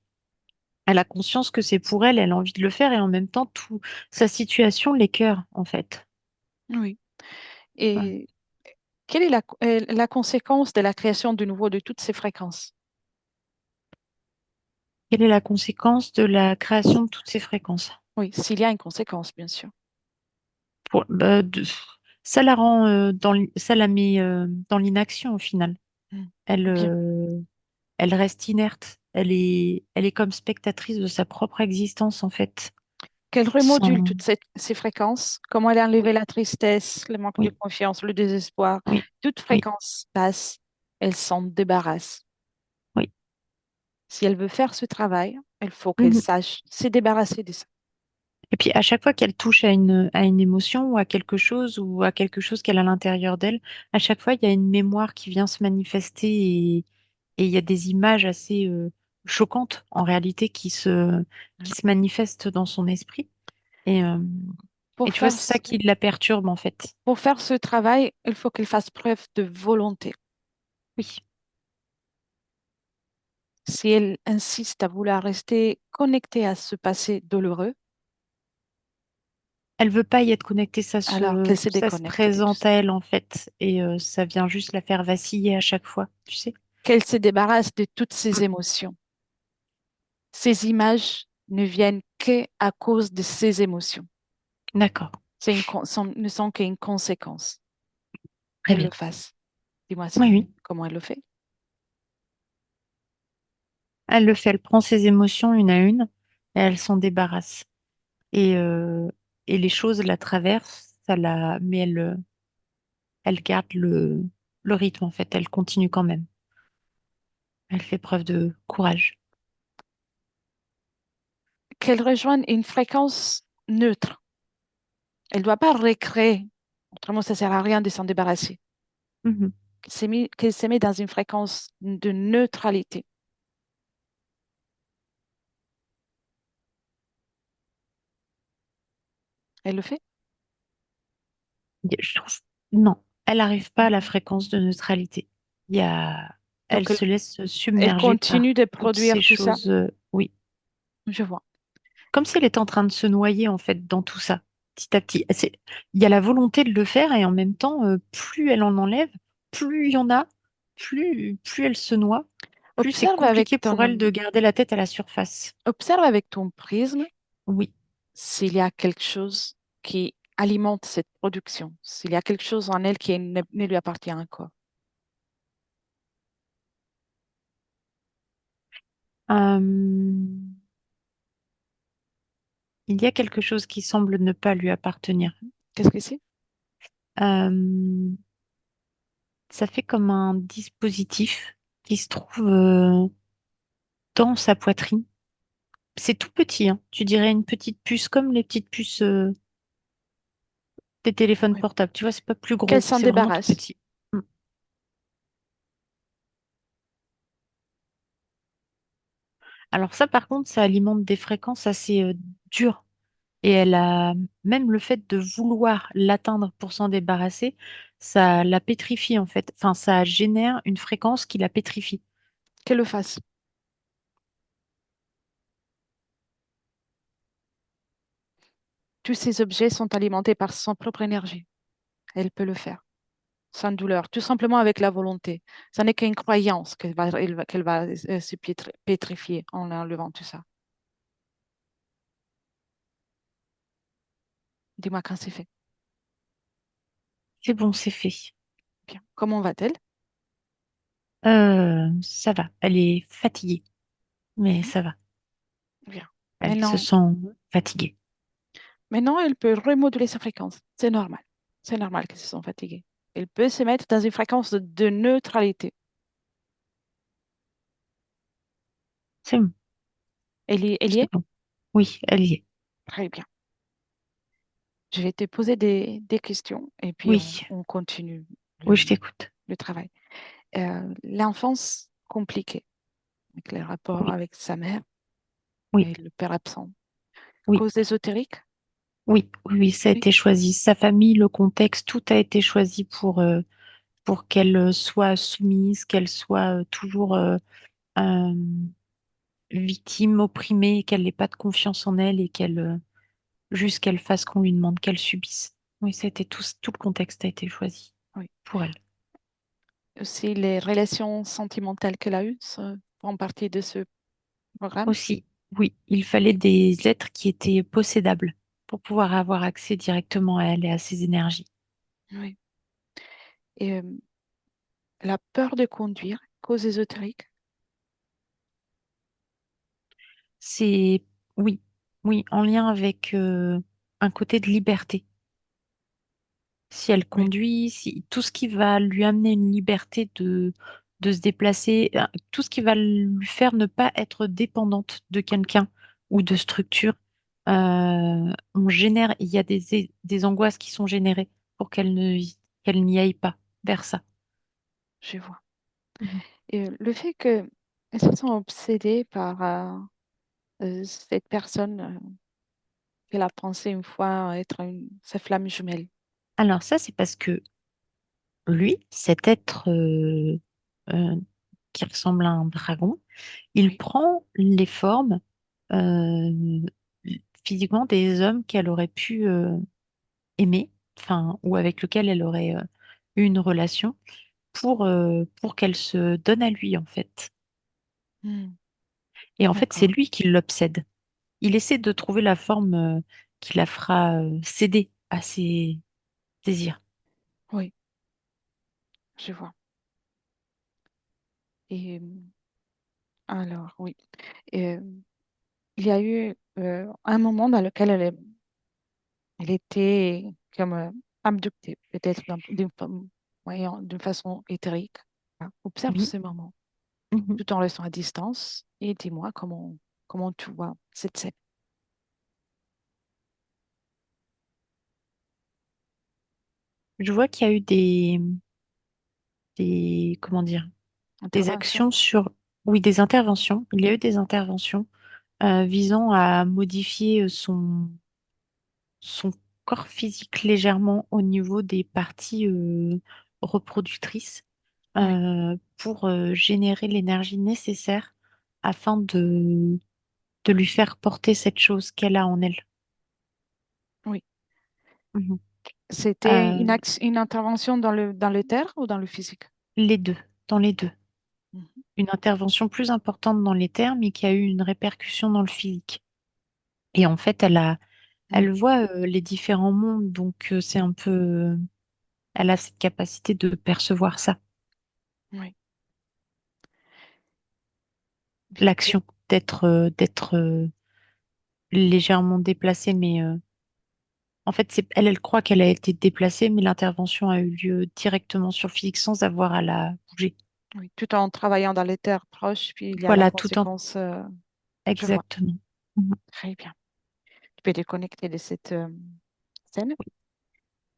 Elle a conscience que c'est pour elle, elle a envie de le faire et en même temps, tout, sa situation l'écœure, en fait. oui. Voilà. Et quelle est la conséquence de la création de nouveau de toutes ces fréquences? Quelle est la conséquence de la création de toutes ces fréquences? Oui, s'il y a une conséquence, bien sûr. Bah, ça la rend ça la met dans l'inaction au final. Mm. Elle, Bien. elle reste inerte. Elle est comme spectatrice de sa propre existence en fait. Qu'elle remodule Sans... toutes ces fréquences, comment elle a Oui, enlevé la tristesse, le manque de oui, confiance, le désespoir, oui, toute oui, fréquence passe, elle s'en débarrasse. oui. Si elle veut faire ce travail, il faut qu'elle Mhm. sache se débarrasser de ça. Et puis à chaque fois qu'elle touche à une émotion ou à quelque chose qu'elle a à l'intérieur d'elle, à chaque fois il y a une mémoire qui vient se manifester et il y a des images assez choquantes en réalité qui se manifestent dans son esprit. Et, euh, et Pour tu vois, faire, c'est ça qui la perturbe en fait. pour faire ce travail, il faut qu'elle fasse preuve de volonté. Oui. Si elle insiste à vouloir rester connectée à ce passé douloureux, Elle veut pas y être connectée, alors qu'elle se ça se déconnecte de tout présente ça. à elle en fait. Et ça vient juste la faire vaciller à chaque fois, tu sais. Qu'elle se débarrasse de toutes Mm. ces émotions. Ces images ne viennent qu'à cause de ces émotions. D'accord. Ne sont qu'une conséquence. Très Qu'elle le bien. fasse. Dis-moi Oui, oui. comment elle le fait. Elle le fait, elle prend ses émotions une à une et elle s'en débarrasse. Et, et les choses la traversent, mais elle garde le rythme en fait. Elle continue quand même. Elle fait preuve de courage. Qu'elle rejoigne une fréquence neutre. Elle ne doit pas recréer. Autrement, ça ne sert à rien de s'en débarrasser. Mhm. Qu'elle se met dans une fréquence de neutralité. Elle le fait. Je trouve, non, elle n'arrive pas à la fréquence de neutralité. Il y a, elle Donc, se laisse elle submerger par continue de toutes ces produire tout ça. choses, oui. Je vois. Comme si elle était en train de se noyer, en fait, dans tout ça, petit à petit. Il y a la volonté de le faire et en même temps, plus elle en enlève, plus il y en a, plus elle se noie, plus c'est Observe avec compliqué pour elle de garder la tête à la surface. observe avec ton prisme Oui, s'il y a quelque chose qui alimente cette production, s'il y a quelque chose en elle qui ne lui appartient encore. Euh, il y a quelque chose qui semble ne pas lui appartenir. Mhm. Qu'est-ce que c'est? Euh, Ça fait comme un dispositif qui se trouve dans sa poitrine. C'est tout petit, hein. Tu dirais une petite puce, comme les petites puces des téléphones Oui. portables. Tu vois, c'est pas plus Qu'elle gros, s'en c'est vraiment tout débarrasse. petit. Mm. Alors ça, par contre, ça alimente des fréquences assez dures. Et elle a même le fait de vouloir l'atteindre pour s'en débarrasser, ça la pétrifie en fait. Enfin, ça génère une fréquence qui la pétrifie. Qu'elle le fasse. Tous ces objets sont alimentés par son propre énergie. Elle peut le faire sans douleur, tout simplement avec la volonté. Ce n'est qu'une croyance qu'elle va se pétrifier en enlevant tout ça. Dis-moi quand c'est fait. C'est bon, c'est fait. Bien. Comment va-t-elle? Ça va. Elle est fatiguée, mais Mhm. ça va. Bien. Elle se Maintenant, sent fatiguée. maintenant, elle peut remoduler sa fréquence. C'est normal. C'est normal qu'elle se sent fatiguée. Elle peut se mettre dans une fréquence de neutralité. C'est bon, Elle y c'est est? bon. Oui, elle y est. Très bien. Je vais te poser des questions et puis Oui, on continue oui, le, je t'écoute. le travail. L'enfance compliquée, avec les rapports Oui, avec sa mère oui, et le père absent. oui, Cause ésotérique? oui, oui, oui, ça a Oui, été choisi. Sa famille, le contexte, tout a été choisi pour qu'elle soit soumise, qu'elle soit toujours euh, victime, opprimée, qu'elle n'ait pas de confiance en elle et qu'elle juste qu'elle fasse qu'on lui demande, qu'elle subisse. Oui, ça a été tout le contexte a été choisi oui. pour elle. Aussi, les relations sentimentales qu'elle a eues font partie de ce programme. Aussi, oui, il fallait des êtres qui étaient possédables pour pouvoir avoir accès directement à elle et à ses énergies. Oui. Et la peur de conduire, cause ésotérique. C'est, oui, oui, en lien avec un côté de liberté. Si elle Oui, conduit, si tout ce qui va lui amener une liberté de se déplacer, tout ce qui va lui faire ne pas être dépendante de quelqu'un ou de structure, on génère, il y a des angoisses qui sont générées pour qu'elle n'y aille pas vers ça. je vois. Mhm. Et le fait qu'elle se sent obsédée par cette personne qu'elle a pensé une fois être sa flamme jumelle. Alors ça, c'est parce que lui, cet être euh, qui ressemble à un dragon, il Oui. prend les formes euh, physiquement des hommes qu'elle aurait pu aimer, enfin, ou avec lequel elle aurait eu une relation pour qu'elle se donne à lui, en fait. Hmm, Et en fait, c'est d'accord. lui qui l'obsède. Il essaie de trouver la forme qui la fera céder à ses désirs. Oui, je vois. Et alors, oui. Et, il y a eu un moment dans lequel elle était comme abductée, peut-être d'une façon éthérique. Voilà. Observe Oui. ce moment, Mhm. tout en restant à distance, et dis-moi comment tu vois cette scène. Je vois qu'il y a eu comment dire, des Intervention? actions sur, oui, des interventions. Il y a eu des interventions visant à modifier son corps physique légèrement au niveau des parties reproductrices Oui, pour générer l'énergie nécessaire afin de lui faire porter cette chose qu'elle a en elle. oui. Mhm. C'était Euh, une intervention dans le terre ou dans le physique? les deux, dans les deux. Mhm. Une intervention plus importante dans les termes et qui a eu une répercussion dans le physique. Et en fait, elle Oui, voit les différents mondes, donc c'est un peu, elle a cette capacité de percevoir ça, oui. Bien. l'action. d'être légèrement déplacée, mais en fait, elle croit qu'elle a été déplacée, mais l'intervention a eu lieu directement sur Félix sans avoir à la bouger. Oui, tout en travaillant dans les terres proches, puis il y a la Voilà, tout en conséquence. Je vois. exactement. Mhm. Très bien. Tu peux déconnecter de cette scène.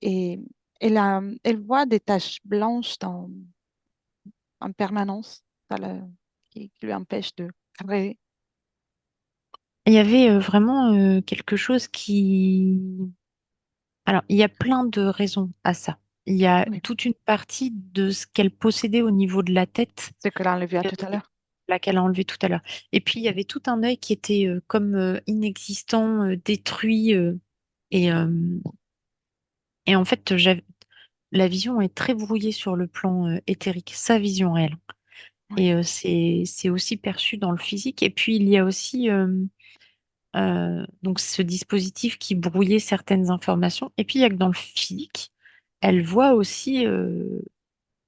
Et elle voit des taches blanches en permanence qui lui empêchent de rêver. Il y avait vraiment quelque chose qui... Alors, il y a plein de raisons à ça. Il y a Oui, toute une partie de ce qu'elle possédait au niveau de la tête, c'est que là, on l'a vu à euh, tout à l'heure. qu'elle a enlevé tout à l'heure. Et puis, il y avait tout un œil qui était comme inexistant, détruit. Et, euh, et en fait, la vision est très brouillée sur le plan éthérique, sa vision réelle. Oui, Et c'est aussi perçu dans le physique. Et puis, il y a aussi donc ce dispositif qui brouillait certaines informations. Et puis, il y a que dans le physique, elle voit aussi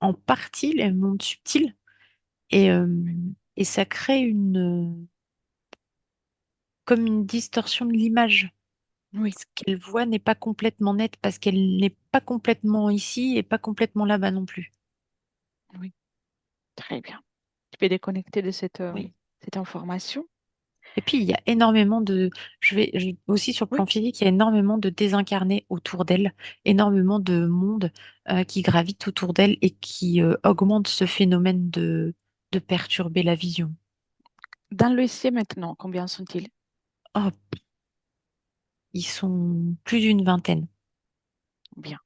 en partie les mondes subtils. Et, euh, et ça crée comme une distorsion de l'image. oui, Ce qu'elle voit n'est pas complètement net parce qu'elle n'est pas complètement ici et pas complètement là-bas non plus. oui. Très bien. Tu peux déconnecter de Oui. cette information. Et puis, il y a énormément de... aussi sur le Oui, plan physique, il y a énormément de désincarnés autour d'elle, énormément de mondes qui gravitent autour d'elle et qui augmentent ce phénomène de perturber la vision. dans le l'huissier maintenant, combien sont-ils? Oh, ils sont plus d'une vingtaine, Bien.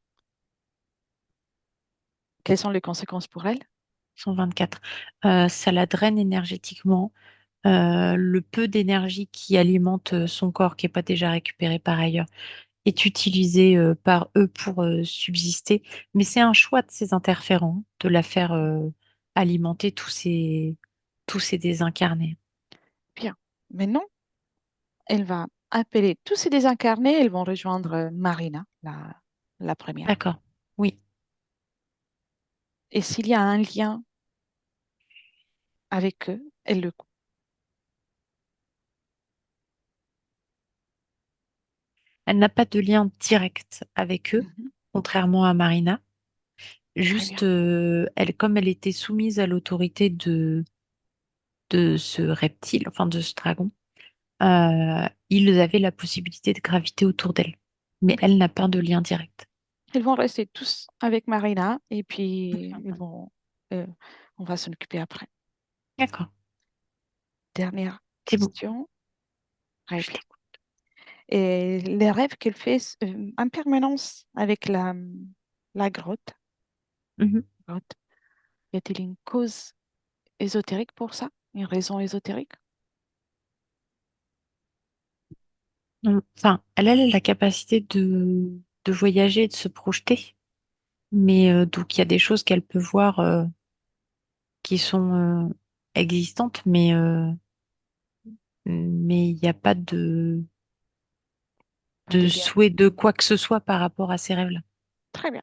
Quelles sont les conséquences pour elle? 124. Ça la draine énergétiquement. Le peu d'énergie qui alimente son corps, qui n'est pas déjà récupéré par ailleurs, est utilisé par eux pour subsister. Mais c'est un choix de ces interférents de la faire alimenter tous ces désincarnés. Bien. Maintenant, elle va appeler tous ces désincarnés. Elles vont rejoindre Marina, la première. D'accord. Oui. Et s'il y a un lien avec eux, elle le coupe. Elle n'a pas de lien direct avec eux, Mhm. contrairement à Marina. Très Juste, bien. elle, comme elle était soumise à l'autorité de ce reptile, enfin de ce dragon, ils avaient la possibilité de graviter autour d'elle. Mais Bien. elle n'a pas de lien direct. Ils vont rester tous avec Marina et puis euh, on va s'en occuper après. D'accord. Dernière C'est bon. question. Très Je bien. t'écoute. Et les rêves qu'elle fait en permanence avec la Mhm. grotte, y a-t-il une cause ésotérique pour ça? Une raison ésotérique? Non, enfin, elle a la capacité de voyager et de se projeter. Mais donc, il y a des choses qu'elle peut voir qui sont existantes, mais il n'y a pas Pas de de lien. souhait de quoi que ce soit par rapport à ces rêves-là. Très bien.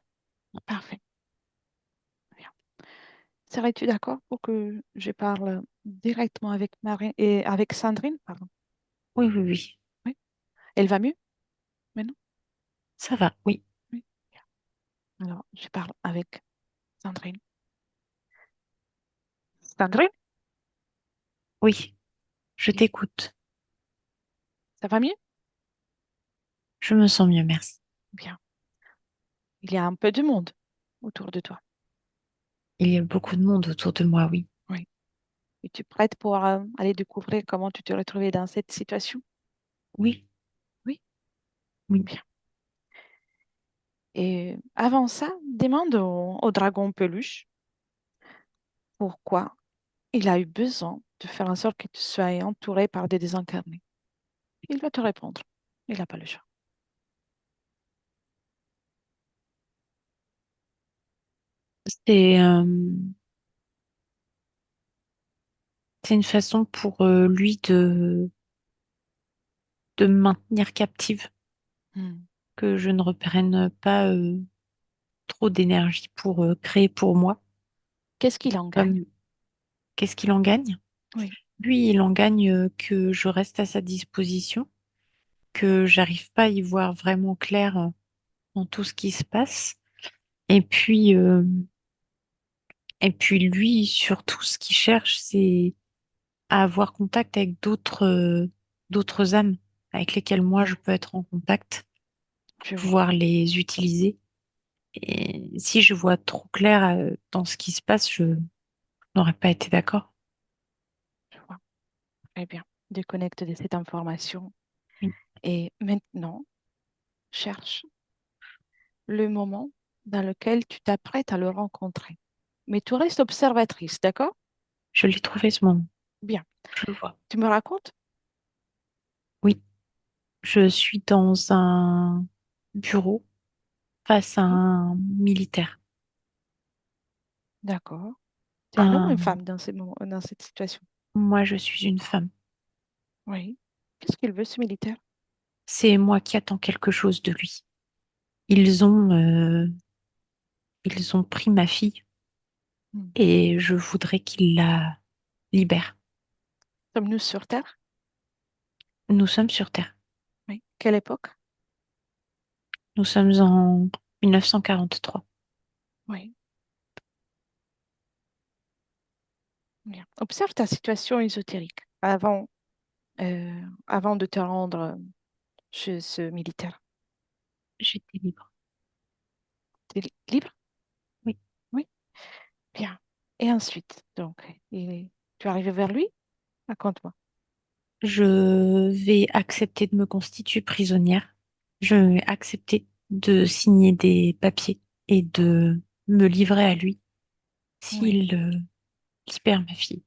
Parfait. Bien. Serais-tu d'accord pour que je parle directement avec Marie et avec Sandrine, pardon? Oui, oui, oui. Oui. Elle va mieux maintenant? Ça va, oui. Oui. Bien. Alors, je parle avec Sandrine. Sandrine? Oui, je Oui. t'écoute. Ça va mieux? Je me sens mieux, merci. Bien. Il y a un peu de monde autour de toi. Il y a beaucoup de monde autour de moi, oui. Oui. Es-tu prête pour aller découvrir comment tu te retrouvais dans cette situation? Oui, Oui. oui. Bien. Et avant ça, demande au dragon peluche pourquoi il a eu besoin de faire en sorte que tu sois entouré par des désincarnés. Il va te répondre. Il n'a pas le choix. C'est c'est une façon pour lui de me maintenir captive, Hmm. que je ne reprenne pas trop d'énergie pour créer pour moi. Qu'est-ce qu'il en gagne? Comme qu'est-ce qu'il en gagne? Oui. Lui, il en gagne que je reste à sa disposition, que j'arrive pas à y voir vraiment clair dans tout ce qui se passe. Et puis, euh, et puis lui, surtout, ce qu'il cherche, c'est à avoir contact avec d'autres âmes avec lesquelles moi je Hmm, peux être en contact, je vois, pouvoir les utiliser. Et si je vois trop clair dans ce qui se passe, je n'aurais pas été d'accord. je vois. Très bien. Déconnecte de cette information. Oui, Et maintenant, cherche le moment dans lequel tu t'apprêtes à le rencontrer. Mais tu restes observatrice, d'accord? je l'ai trouvé ce moment. Bien. Je le vois. Tu me racontes? Oui, je suis dans un bureau face à Oui. un militaire. D'accord. Tu es un homme ou une Un... femme dans ces moments, dans cette situation? Moi, je suis une femme. Oui. Qu'est-ce qu'il veut, ce militaire? C'est moi qui attends quelque chose de lui. Ils ont, euh, ils ont pris ma fille Hmm. et je voudrais qu'ils la libèrent. Sommes-nous sur Terre? Nous sommes sur Terre. Oui. Quelle époque? Nous sommes en 1943. Oui. Bien. Observe ta situation ésotérique avant de te rendre chez ce militaire. J'étais libre. Tu es libre? Oui. Oui. Bien. Et ensuite, donc, tu arrives vers lui? Raconte-moi. Je vais accepter de me constituer prisonnière. Je vais accepter de signer des papiers et de me livrer à lui Oui. s'il libère ma fille.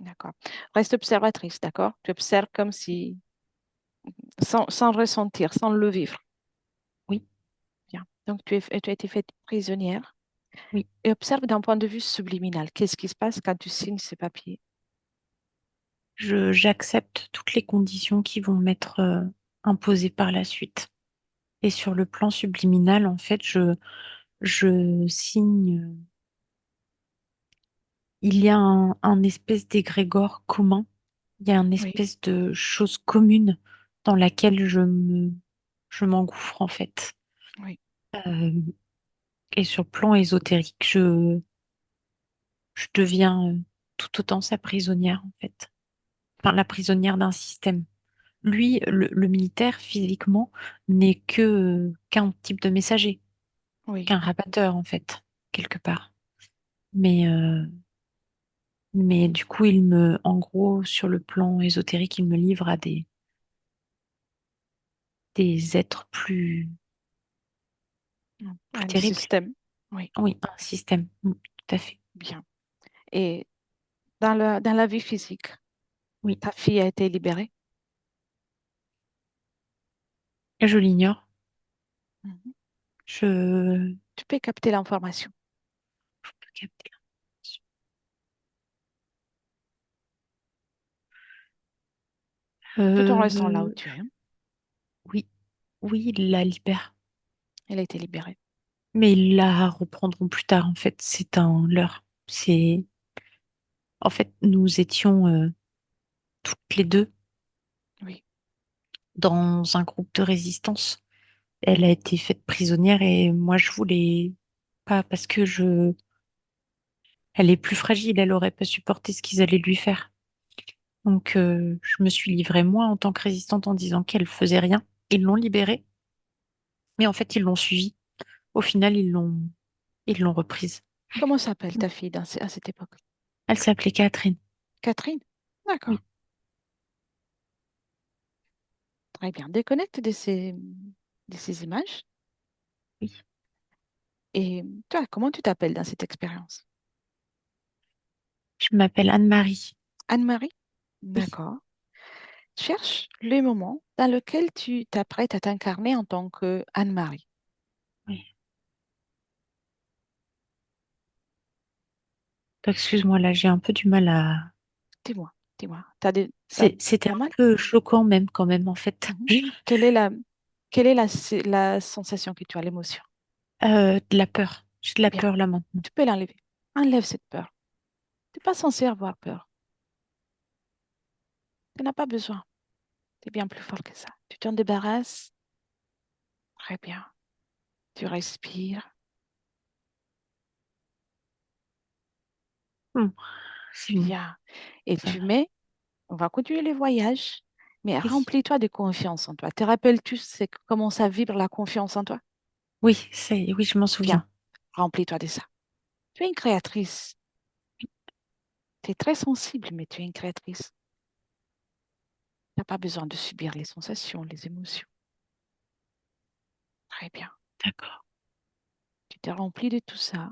D'accord. Reste observatrice, d'accord? Tu observes comme si, sans ressentir, sans le vivre. Oui, Bien. Donc, tu as été faite prisonnière oui. et observe d'un point de vue subliminal. Qu'est-ce qui se passe quand tu signes ces papiers? J'accepte toutes les conditions qui vont m'être imposées par la suite. Et sur le plan subliminal, en fait, je signe. Il y a un espèce d'égrégore commun. Il y a une Oui, espèce de chose commune dans laquelle je m'engouffre, en fait. oui. Euh, et sur le plan ésotérique, je deviens tout autant sa prisonnière, en fait. Enfin, la prisonnière d'un système. Lui, le militaire, physiquement, n'est qu'un type de messager, Oui. qu'un rabatteur, en fait, quelque part. Mais, euh, mais du coup, en gros, sur le plan ésotérique, il me livre à des êtres plus Un terribles. système. Oui, Oui, un système. Tout à fait. bien. Et dans la vie physique, Oui, ta fille a été libérée? je l'ignore. Mhm. Je Tu peux capter l'information. peux capter l'information. Tout en restant là où Euh, tu es, hein. oui, oui, il la libère. Elle a été libérée. Mais ils la reprendront plus tard, en fait. C'est un leurre. En fait, nous étions toutes les deux Oui, dans un groupe de résistance. Elle a été faite prisonnière et moi, je voulais pas parce que elle est plus fragile. Elle aurait pas supporté ce qu'ils allaient lui faire. Donc, je me suis livrée moi en tant que résistante en disant qu'elle faisait rien. Ils l'ont libérée, mais en fait, ils l'ont suivie. Au final, ils l'ont reprise. comment s'appelle ta fille à cette époque? Elle s'appelait Catherine. Catherine? D'accord, Oui, très bien. Déconnecte de ces images. oui. Et toi, comment tu t'appelles dans cette expérience? Je m'appelle Anne-Marie. Anne-Marie? Oui, D'accord. Cherche le moment dans lequel tu t'apprêtes à t'incarner en tant que Anne-Marie. oui. Excuse-moi, là, j'ai un peu du mal à. Dis-moi, dis-moi. C'était T'as un mal? peu choquant même quand même, en fait. Mhm. Quelle est la sensation que tu as, l'émotion? De la peur. J'ai de la Bien, peur là maintenant. tu peux l'enlever. Enlève cette peur. Tu n'es pas censé avoir peur. n'as pas besoin. Tu es bien plus fort que ça. Tu t'en débarrasses. Très bien. Tu respires. Hmm, c'est bon, Bien. Et ça tu va. mets, on va continuer les voyages, mais Oui, remplis-toi de confiance en toi. Te rappelles-tu comment ça vibre la confiance en toi? oui, je m'en Bien. souviens. Remplis-toi de ça. Tu es une créatrice. Tu es très sensible, mais tu es une créatrice. Tu n'as pas besoin de subir les sensations, les émotions. Très bien. D'accord. Tu t'es rempli de tout ça.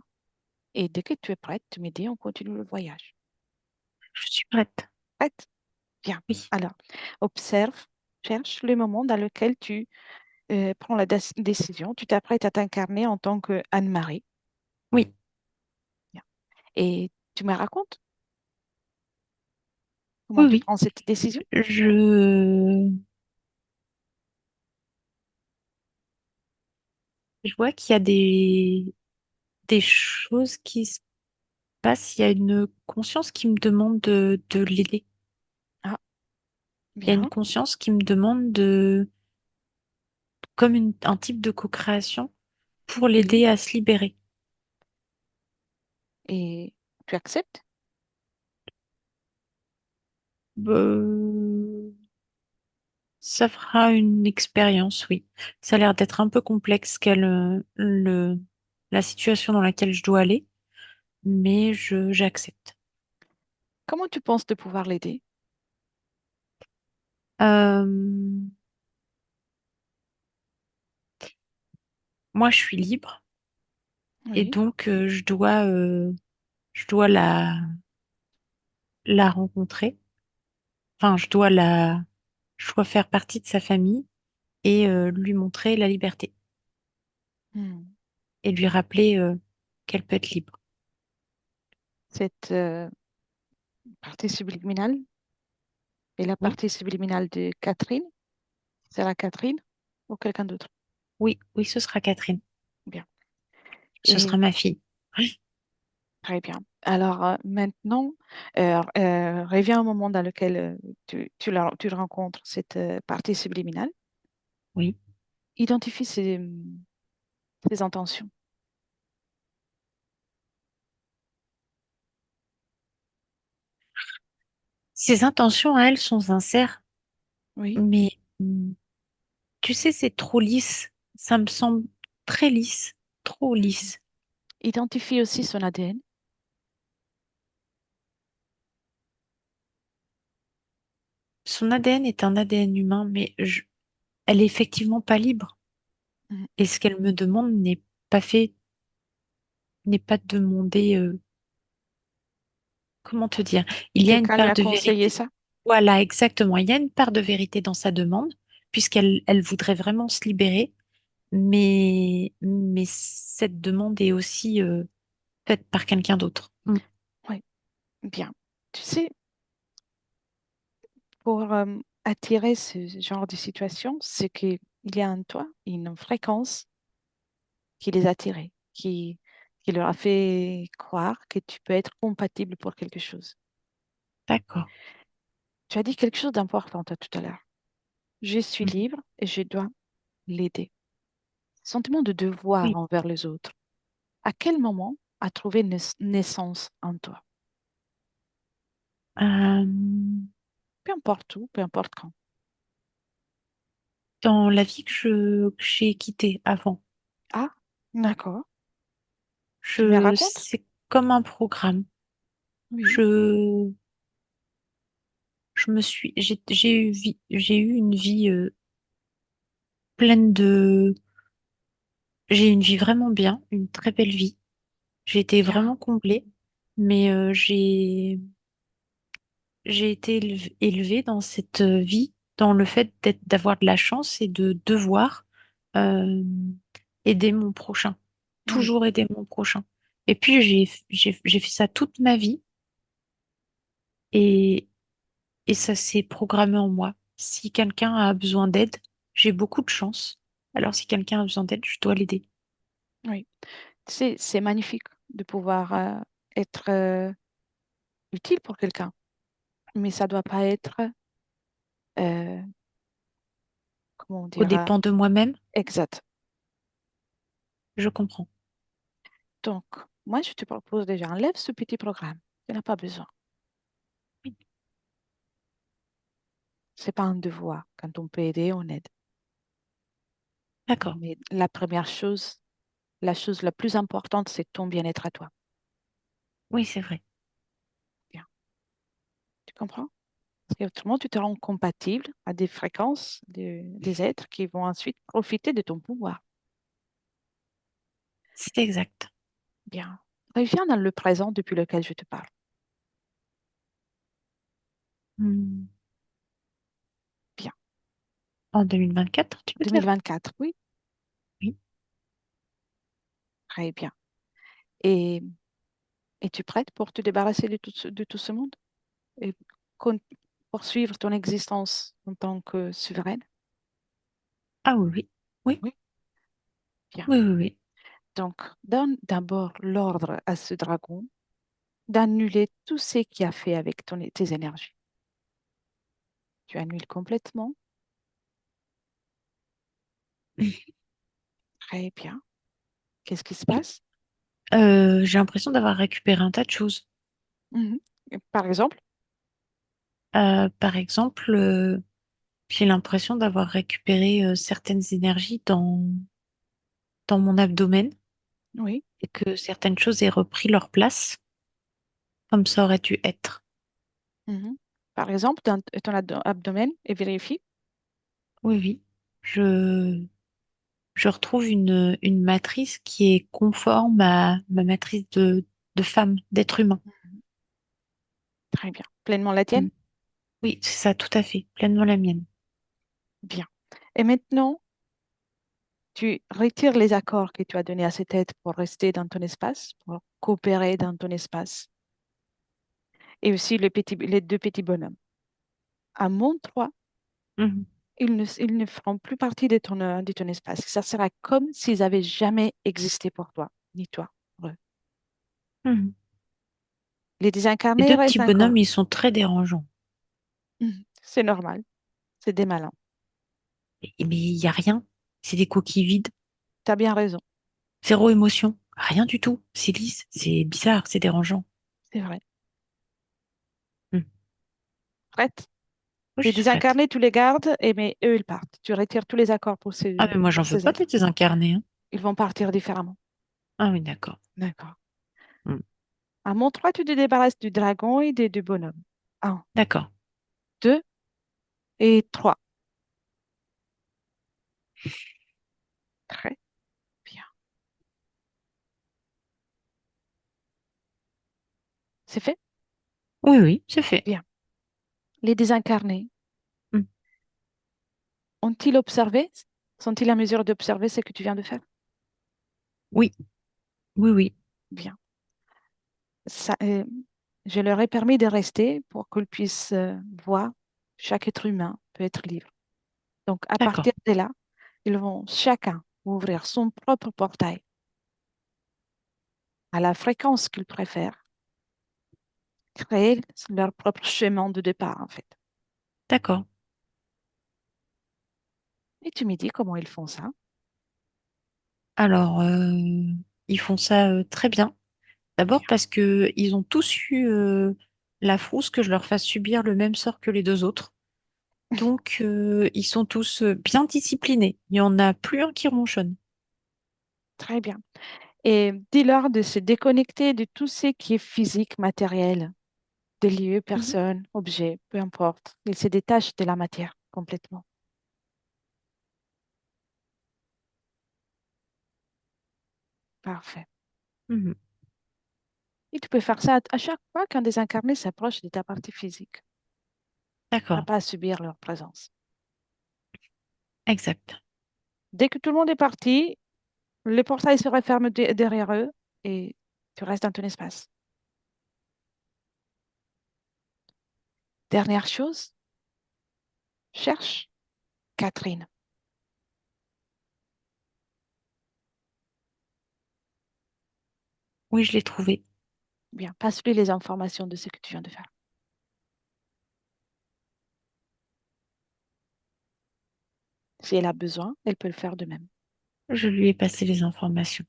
Et dès que tu es prête, tu me dis, on continue le voyage. Je suis prête. Prête? Bien. Oui, Alors, observe, cherche le moment dans lequel tu prends la décision. Tu t'apprêtes à t'incarner en tant que Anne-Marie. oui, Bien. Et tu me racontes comment oui, tu oui. prends cette décision? Je vois qu'il y a des choses qui se passent. Il y a une conscience qui me demande de l'aider. Ah, Il y a une bien. conscience qui me demande comme un type de co-création pour Oui. l'aider à se libérer. Et tu acceptes? Euh, Ça fera une expérience, oui. Ça a l'air d'être un peu complexe la situation dans laquelle je dois aller, mais j'accepte. Comment tu penses de pouvoir l'aider? Euh, Moi, je suis libre et Oui. donc je dois la rencontrer. Enfin, je dois faire partie de sa famille et lui montrer la liberté Hmm. et lui rappeler qu'elle peut être libre. Cette partie subliminale et la Oui, partie subliminale de Catherine, c'est la Catherine ou quelqu'un d'autre? oui, oui, ce sera Catherine. Bien. Ce sera Et ma fille. Oui, très bien. Alors maintenant, reviens au moment dans lequel tu rencontres cette partie subliminale. oui. Identifie ses intentions. Ses intentions à elle sont sincères, Oui. mais tu sais, c'est trop lisse. Ça me semble très lisse, trop Mhm. lisse. Identifie aussi son ADN. Son ADN est un ADN humain, mais elle est effectivement pas libre. Mhm. Et ce qu'elle me demande n'est pas demandé. Comment te dire? Il y a une Quelqu'un lui part a de conseillé vérité. ça? Voilà, exactement. Il y a une part de vérité dans sa demande, elle voudrait vraiment se libérer, mais cette demande est aussi faite par quelqu'un d'autre. Mm. Oui. Bien. Tu sais, pour attirer ce genre de situation, c'est qu'il y a en toi une fréquence qui les a attirés, qui leur a fait croire que tu peux être compatible pour quelque chose. D'accord. Tu as dit quelque chose d'important tout à l'heure. Je suis Mhm. libre et je dois l'aider. Sentiment de devoir Oui. envers les autres. À quel moment a trouvé naissance en toi? Euh, Peu importe où, peu importe quand. Dans la vie que j'ai quittée avant, Ah, d'accord. Tu me racontes? c'est comme un programme. Oui. Je, j'ai eu une vie pleine j'ai eu une vie vraiment bien, une très belle vie. J'ai été Bien. vraiment comblée, mais j'ai été élevée dans cette vie, dans le fait d'avoir de la chance et de devoir euh, aider mon prochain, Oui, toujours aider mon prochain. Et puis j'ai fait ça toute ma vie et, et ça s'est programmé en moi. Si quelqu'un a besoin d'aide, j'ai beaucoup de chance. Alors si quelqu'un a besoin d'aide, je dois l'aider. oui. C'est magnifique de pouvoir être utile pour quelqu'un, mais ça doit pas être euh, comment on Au dira, dépend de moi-même, exact. je comprends. Donc, moi, je te propose déjà, enlève ce petit programme. Tu n'as pas besoin. Oui. C'est pas un devoir. Quand on peut aider, on aide. D'accord. Mais la première chose, la chose la plus importante, c'est ton bien-être à toi. Oui, c'est vrai. Bien. Tu comprends? Parce qu'autrement, tu te rends compatible à des fréquences des êtres qui vont ensuite profiter de ton pouvoir. C'est exact. Bien. Reviens dans le présent depuis lequel je te parle. Hmm. Bien. En 2024, tu veux dire? 2024, oui, Oui. très bien. Et es-tu prête pour te débarrasser de tout ce monde et con- poursuivre ton existence en tant que souveraine? Ah oui, oui. Oui, Oui, bien. oui, oui, oui. Donc, donne d'abord l'ordre à ce dragon d'annuler tout ce qu'il a fait avec tes énergies. Tu annules complètement. Très bien. Qu'est-ce qui se Oui. passe? J'ai l'impression d'avoir récupéré un tas de choses. Mhm. Par exemple, Par exemple, j'ai l'impression d'avoir récupéré certaines énergies dans mon abdomen oui. et que certaines choses aient repris leur place comme ça aurait dû être. Mhm. Par exemple, dans ton abdomen, et vérifie. Oui, oui. Je, je retrouve une matrice qui est conforme à ma matrice de femme, d'être humain. Mhm. Très bien. Pleinement la tienne? Mm. Oui, c'est ça, tout à fait. Pleinement la mienne. Bien. Et maintenant, tu retires les accords que tu as donnés à cette tête pour rester dans ton espace, pour coopérer dans ton espace, et aussi les deux petits bonhommes. À mon 3, Mhm. ils ne feront plus partie de ton espace. Ça sera comme s'ils n'avaient jamais existé pour toi, ni toi pour eux. Mhm. Les Les désincarnés deux restent petits encore. bonhommes, ils sont très dérangeants. C'est normal, c'est des malins. Mais il n'y a rien. C'est des coquilles vides. Tu as bien raison, Zéro émotion. Rien du tout. C'est lisse. C'est bizarre. C'est dérangeant. c'est vrai. Mm. Prête? Moi, je Les suis prête. désincarnés, tu les gardes, et mais eux, ils partent. Tu retires tous les accords Ah, mais moi, j'en pour veux ces pas de êtres. désincarner, hein. Ils vont partir différemment. Ah oui, d'accord. D'accord. Mm. À mon 3, tu te débarrasses du dragon et des deux bonhommes. Un, D'accord. 2 et 3. Très bien. C'est fait? Oui, oui, c'est fait. Bien. Les désincarnés Mm. ont-ils observé? Sont-ils à mesure d'observer ce que tu viens de faire? Oui, oui, oui. Bien. Ça, je leur ai permis de rester pour qu'ils puissent voir chaque être humain peut être libre. Donc, à D'accord. partir de là, ils vont chacun ouvrir son propre portail à la fréquence qu'ils préfèrent, créer leur propre chemin de départ, en fait. D'accord. Et tu me dis comment ils font ça? Alors, ils font ça très bien. D'abord Bien. parce que ils ont tous eu la frousse que je leur fasse subir le même sort que les deux autres. Donc, ils sont tous bien disciplinés. Il n'y en a plus un qui ronchonne. Très bien. Et dis-leur de se déconnecter de tout ce qui est physique, matériel, des lieux, Mhm. personnes, objets, peu importe. Ils se détachent de la matière complètement. Parfait. Mhm. Et tu peux faire ça à chaque fois qu'un désincarné s'approche de ta partie physique. Tu n'as D'accord. pas à subir leur présence. Exact. Dès que tout le monde est parti, le portail se referme derrière eux et tu restes dans ton espace. Dernière chose, cherche Catherine. Oui, je l'ai trouvé. Bien, passe-lui les informations de ce que tu viens de faire. Si elle a besoin, elle peut le faire de même. Je lui ai passé les informations.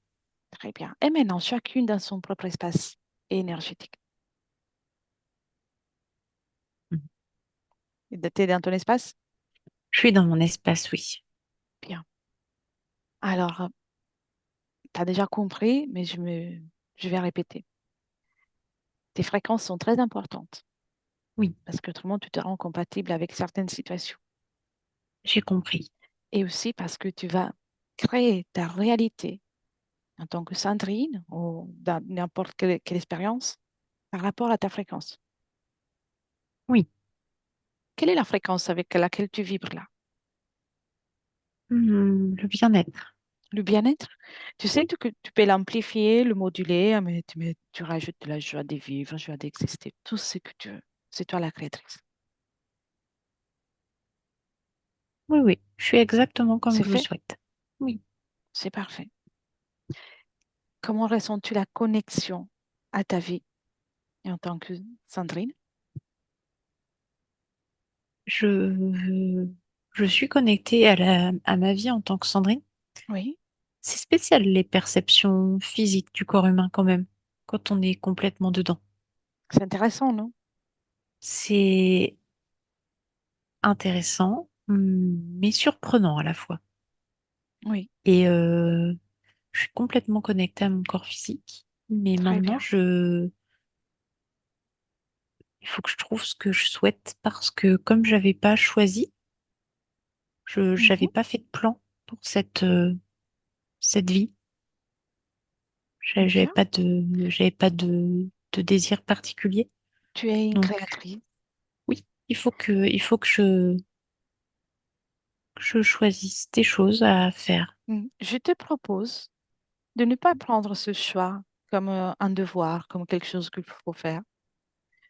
Très bien. Et maintenant, chacune dans son propre espace énergétique. Mhm. T'es dans ton espace? Je suis dans mon espace, oui. Bien. Alors, tu as déjà compris, mais je vais répéter. Tes fréquences sont très importantes Oui, parce qu'autrement, tu te rends compatible avec certaines situations. j'ai compris. Et aussi parce que tu vas créer ta réalité en tant que Sandrine ou dans n'importe quelle expérience par rapport à ta fréquence. Oui. Quelle est la fréquence avec laquelle tu vibres là? Le bien-être. Le bien-être? Tu sais Oui, que tu peux l'amplifier, le moduler, mais tu rajoutes de la joie de vivre, joie d'exister, tout ce que tu veux. C'est toi la créatrice. oui, oui. Je suis exactement comme C'est je le fait? souhaite. Oui. C'est parfait. Comment ressens-tu la connexion à ta vie en tant que Sandrine? Je, je suis connectée à ma vie en tant que Sandrine. Oui, C'est spécial les perceptions physiques du corps humain quand même, quand on est complètement dedans. c'est intéressant, non? C'est intéressant, mais surprenant à la fois. Oui, Et je suis complètement connectée à mon corps physique. Mais très maintenant, bien. il faut que je trouve ce que je souhaite parce que comme j'avais pas choisi, j'avais Mhm. pas fait de plan pour cette vie. Bien, J'avais pas de désir particulier. tu es une Donc créatrice. oui, il faut que je choisisse des choses à faire. Je te propose de ne pas prendre ce choix comme un devoir, comme quelque chose qu'il faut faire,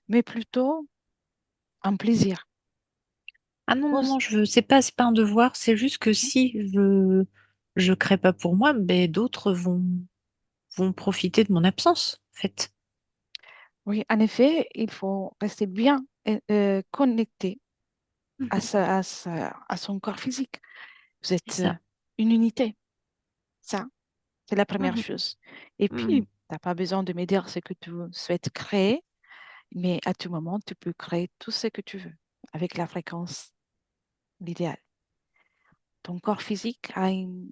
mais plutôt un plaisir. Ah non, non, Pose- non, c'est pas un devoir, c'est juste que si je crée pas pour moi, ben d'autres vont profiter de mon absence, en fait. Oui, en effet, il faut rester bien connecté Mhm. à son corps physique. Vous C'est êtes ça. une unité, ça, c'est la première Mhm. chose. Et puis, Mhm. tu n'as pas besoin de me dire ce que tu souhaites créer, mais à tout moment, tu peux créer tout ce que tu veux avec la fréquence, l'idéal. Ton corps physique a une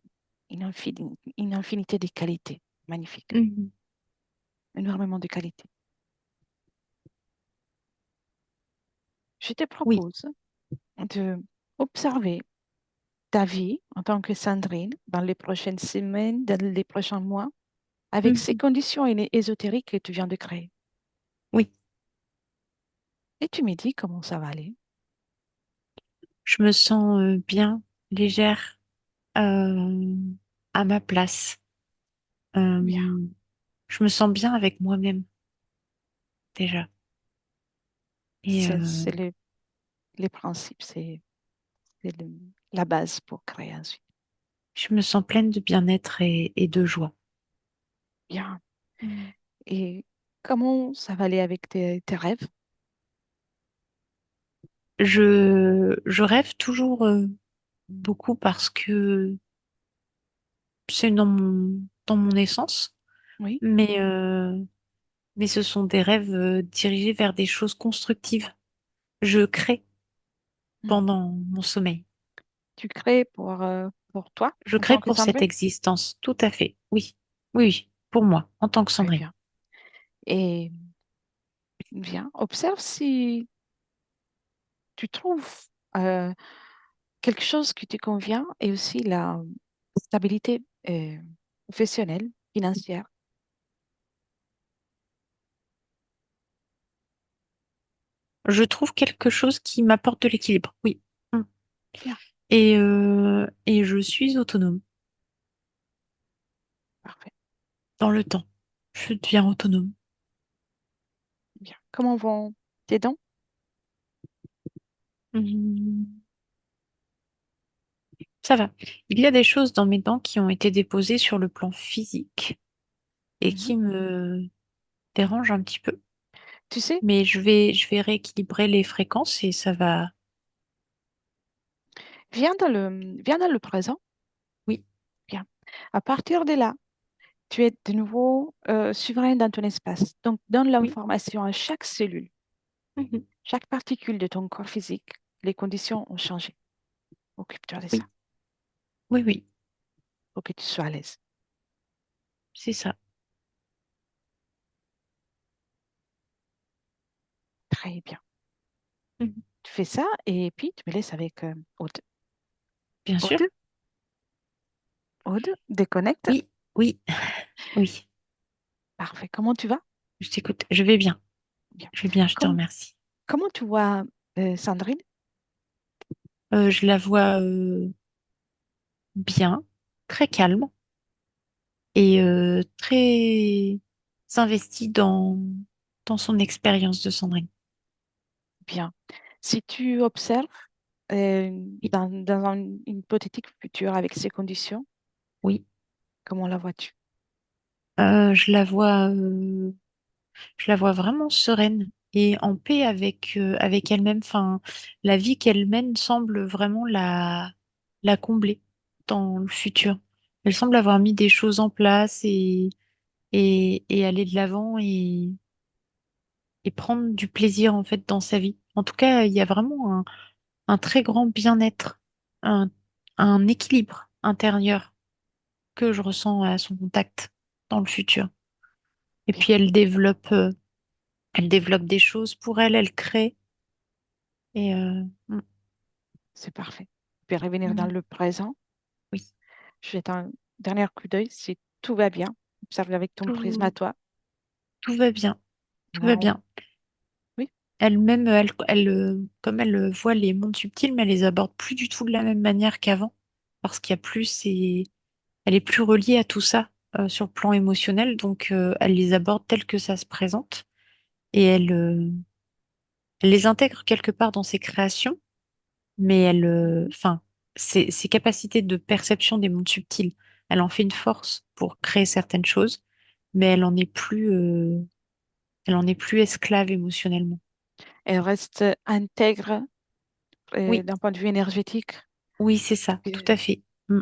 infinité de qualités magnifiques, Mhm. énormément de qualités. Je te Oui. propose de observer ta vie en tant que Sandrine dans les prochaines semaines, dans les prochains mois, avec ces Mhm. conditions ésotériques que tu viens de créer. Oui. Et tu me dis comment ça va aller. Je me sens bien, légère, euh, à ma place. Bien, Euh, je me sens bien avec moi-même, déjà. Et c'est les principes, c'est la base pour créer ensuite. je me sens pleine de bien-être et de joie. Bien. Mhm. Et comment ça va aller avec tes rêves? Je rêve toujours beaucoup parce que c'est dans mon essence, Oui. mais, euh, mais ce sont des rêves dirigés vers des choses constructives. Je crée Mhm. pendant mon sommeil. Tu crées pour toi Je en crée tant que pour cette Sandrine? existence, tout à fait. Oui, oui, oui, pour moi, en tant que Très Sandrine. bien. Et bien, observe si tu trouves euh, quelque chose qui te convient et aussi la stabilité professionnelle, financière. Je trouve quelque chose qui m'apporte de l'équilibre, oui. Mm. Bien, Et je suis autonome parfait. dans le temps. Je deviens autonome. Bien. Comment vont tes dents? Mm. Ça va. Il y a des choses dans mes dents qui ont été déposées sur le plan physique et Mhm. qui me dérangent un petit peu. Tu sais, Mais je vais rééquilibrer les fréquences et ça va. viens dans le présent. Oui. Bien. À partir de là, tu es de nouveau souverain dans ton espace. Donc, donne Oui. l'information à chaque cellule, Mhm. chaque particule de ton corps physique. Les conditions ont changé. Occupe-toi de ça Oui. Oui, oui, pour que tu sois à l'aise. c'est ça. Très bien. Mhm. Tu fais ça et puis tu me laisses avec Aude. Bien sûr. Aude, Aude, déconnecte. Oui, oui, oui. Parfait. Comment tu vas? Je t'écoute. Je vais bien. Bien. Je vais bien, je te Com- remercie. comment tu vois Sandrine? Je la vois bien, très calme et très investie dans son expérience de Sandrine. Bien. Si tu observes euh, Oui, dans un hypothétique futur avec ces conditions, oui. comment la vois-tu? Euh, je la vois, euh, je la vois vraiment sereine et en paix avec elle-même. Enfin, la vie qu'elle mène semble vraiment la combler dans le futur. Elle semble avoir mis des choses en place et aller de l'avant et prendre du plaisir en fait dans sa vie. En tout cas, il y a vraiment un très grand bien-être, un, un équilibre intérieur que je ressens à son contact dans le futur. Et Bien, puis elle développe des choses pour elle, elle crée. Et c'est parfait. Tu peux revenir dans mm, le présent. oui, Je jette un dernier coup d'œil si tout va bien. Observe avec ton prisme à tout, toi. tout va bien, tout va Là, bien. oui, Elle-même, comme elle voit les mondes subtils, mais elle les aborde plus du tout de la même manière qu'avant, parce qu'il y a plus elle est plus reliée à tout ça sur le plan émotionnel, donc elle les aborde telles que ça se présente et elle les intègre quelque part dans ses créations, mais enfin, ses capacités de perception des mondes subtils, elle en fait une force pour créer certaines choses, mais elle en est plus esclave émotionnellement. elle reste intègre Oui, d'un point de vue énergétique, oui, c'est ça, tout euh, à fait. Mm.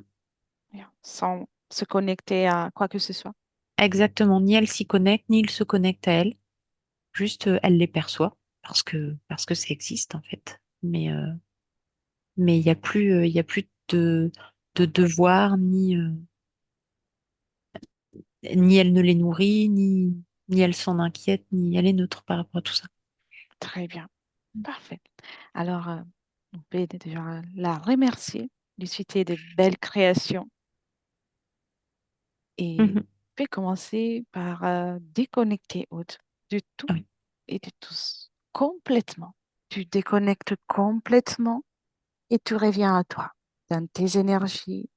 sans se connecter à quoi que ce soit. Exactement, ni elle s'y connecte, ni il se connecte à elle. Juste, elle les perçoit parce que ça existe en fait. Mais il y a plus de devoir, ni elle ne les nourrit, ni elle s'en inquiète, ni elle est neutre par rapport à tout ça. Très bien. Parfait. Alors, on peut déjà la remercier de citer de belles créations et Mhm. on peut commencer par déconnecter Aude de tout Ah oui, et de tous complètement. Tu déconnectes complètement et tu reviens à toi, dans tes énergies,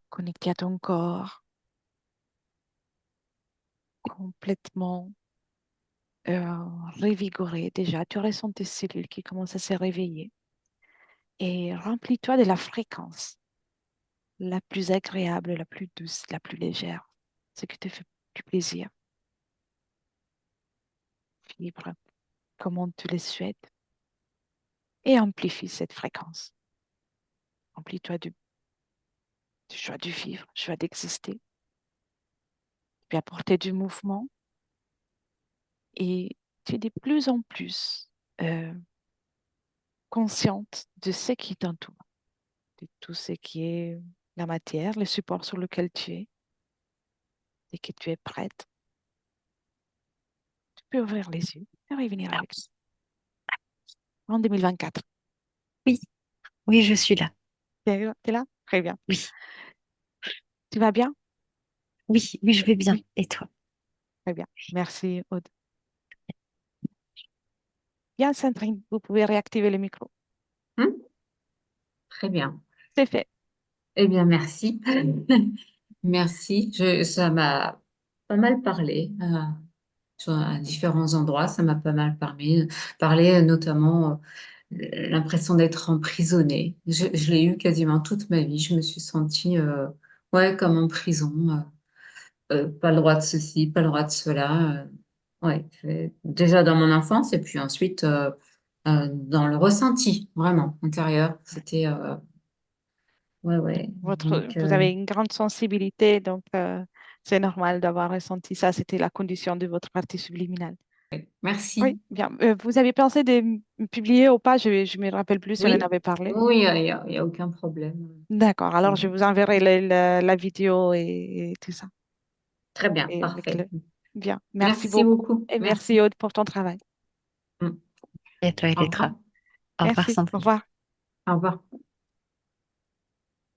connecté à ton corps, complètement revigoré déjà. Tu ressens tes cellules qui commencent à se réveiller et remplis-toi de la fréquence la plus agréable, la plus douce, la plus légère, ce qui te fait du plaisir. Vibre comme tu le souhaites et amplifie cette fréquence. Remplis-toi du joie de vivre, joie d'exister, puis apporter du mouvement et tu es de plus en plus euh, consciente de ce qui t'entoure, de tout ce qui est la matière, le support sur lequel tu es et que tu es prête. Tu peux ouvrir les yeux et revenir ah avec nous en 2024. oui, oui, je suis là. T'es là? Très bien. Oui, Tu vas bien? oui, oui, je vais bien. Oui, Et toi? très bien. Merci, Aude. Bien, Sandrine, vous pouvez réactiver le micro. Hmm. Très bien. C'est fait. Eh bien, merci. Merci. Ça m'a pas mal parlé à différents endroits. Ça m'a pas mal parlé, notamment l'impression d'être emprisonnée. Je l'ai eu quasiment toute ma vie. Je me suis sentie ouais, comme en prison. Pas le droit de ceci, pas le droit de cela. Ouais, déjà dans mon enfance et puis ensuite. dans le ressenti, vraiment, intérieur. C'était, ouais, ouais. Donc, Vous avez une grande sensibilité, donc c'est normal d'avoir ressenti ça. C'était la condition de votre partie subliminale. Oui, merci. bien. Vous avez pensé de publier ou pas? Je ne me rappelle plus si on en Oui, avait parlé. oui, il y a aucun problème. D'accord. Alors, je Oui. vous enverrai la vidéo et tout ça. Très bien, Et avec parfait. Bien. Merci Merci beaucoup. beaucoup. Et merci, Merci. Aude, pour ton travail. Mm. Et à toi, Au Elettra. revoir. Au revoir, Merci. Au Sandrine. revoir. Au revoir.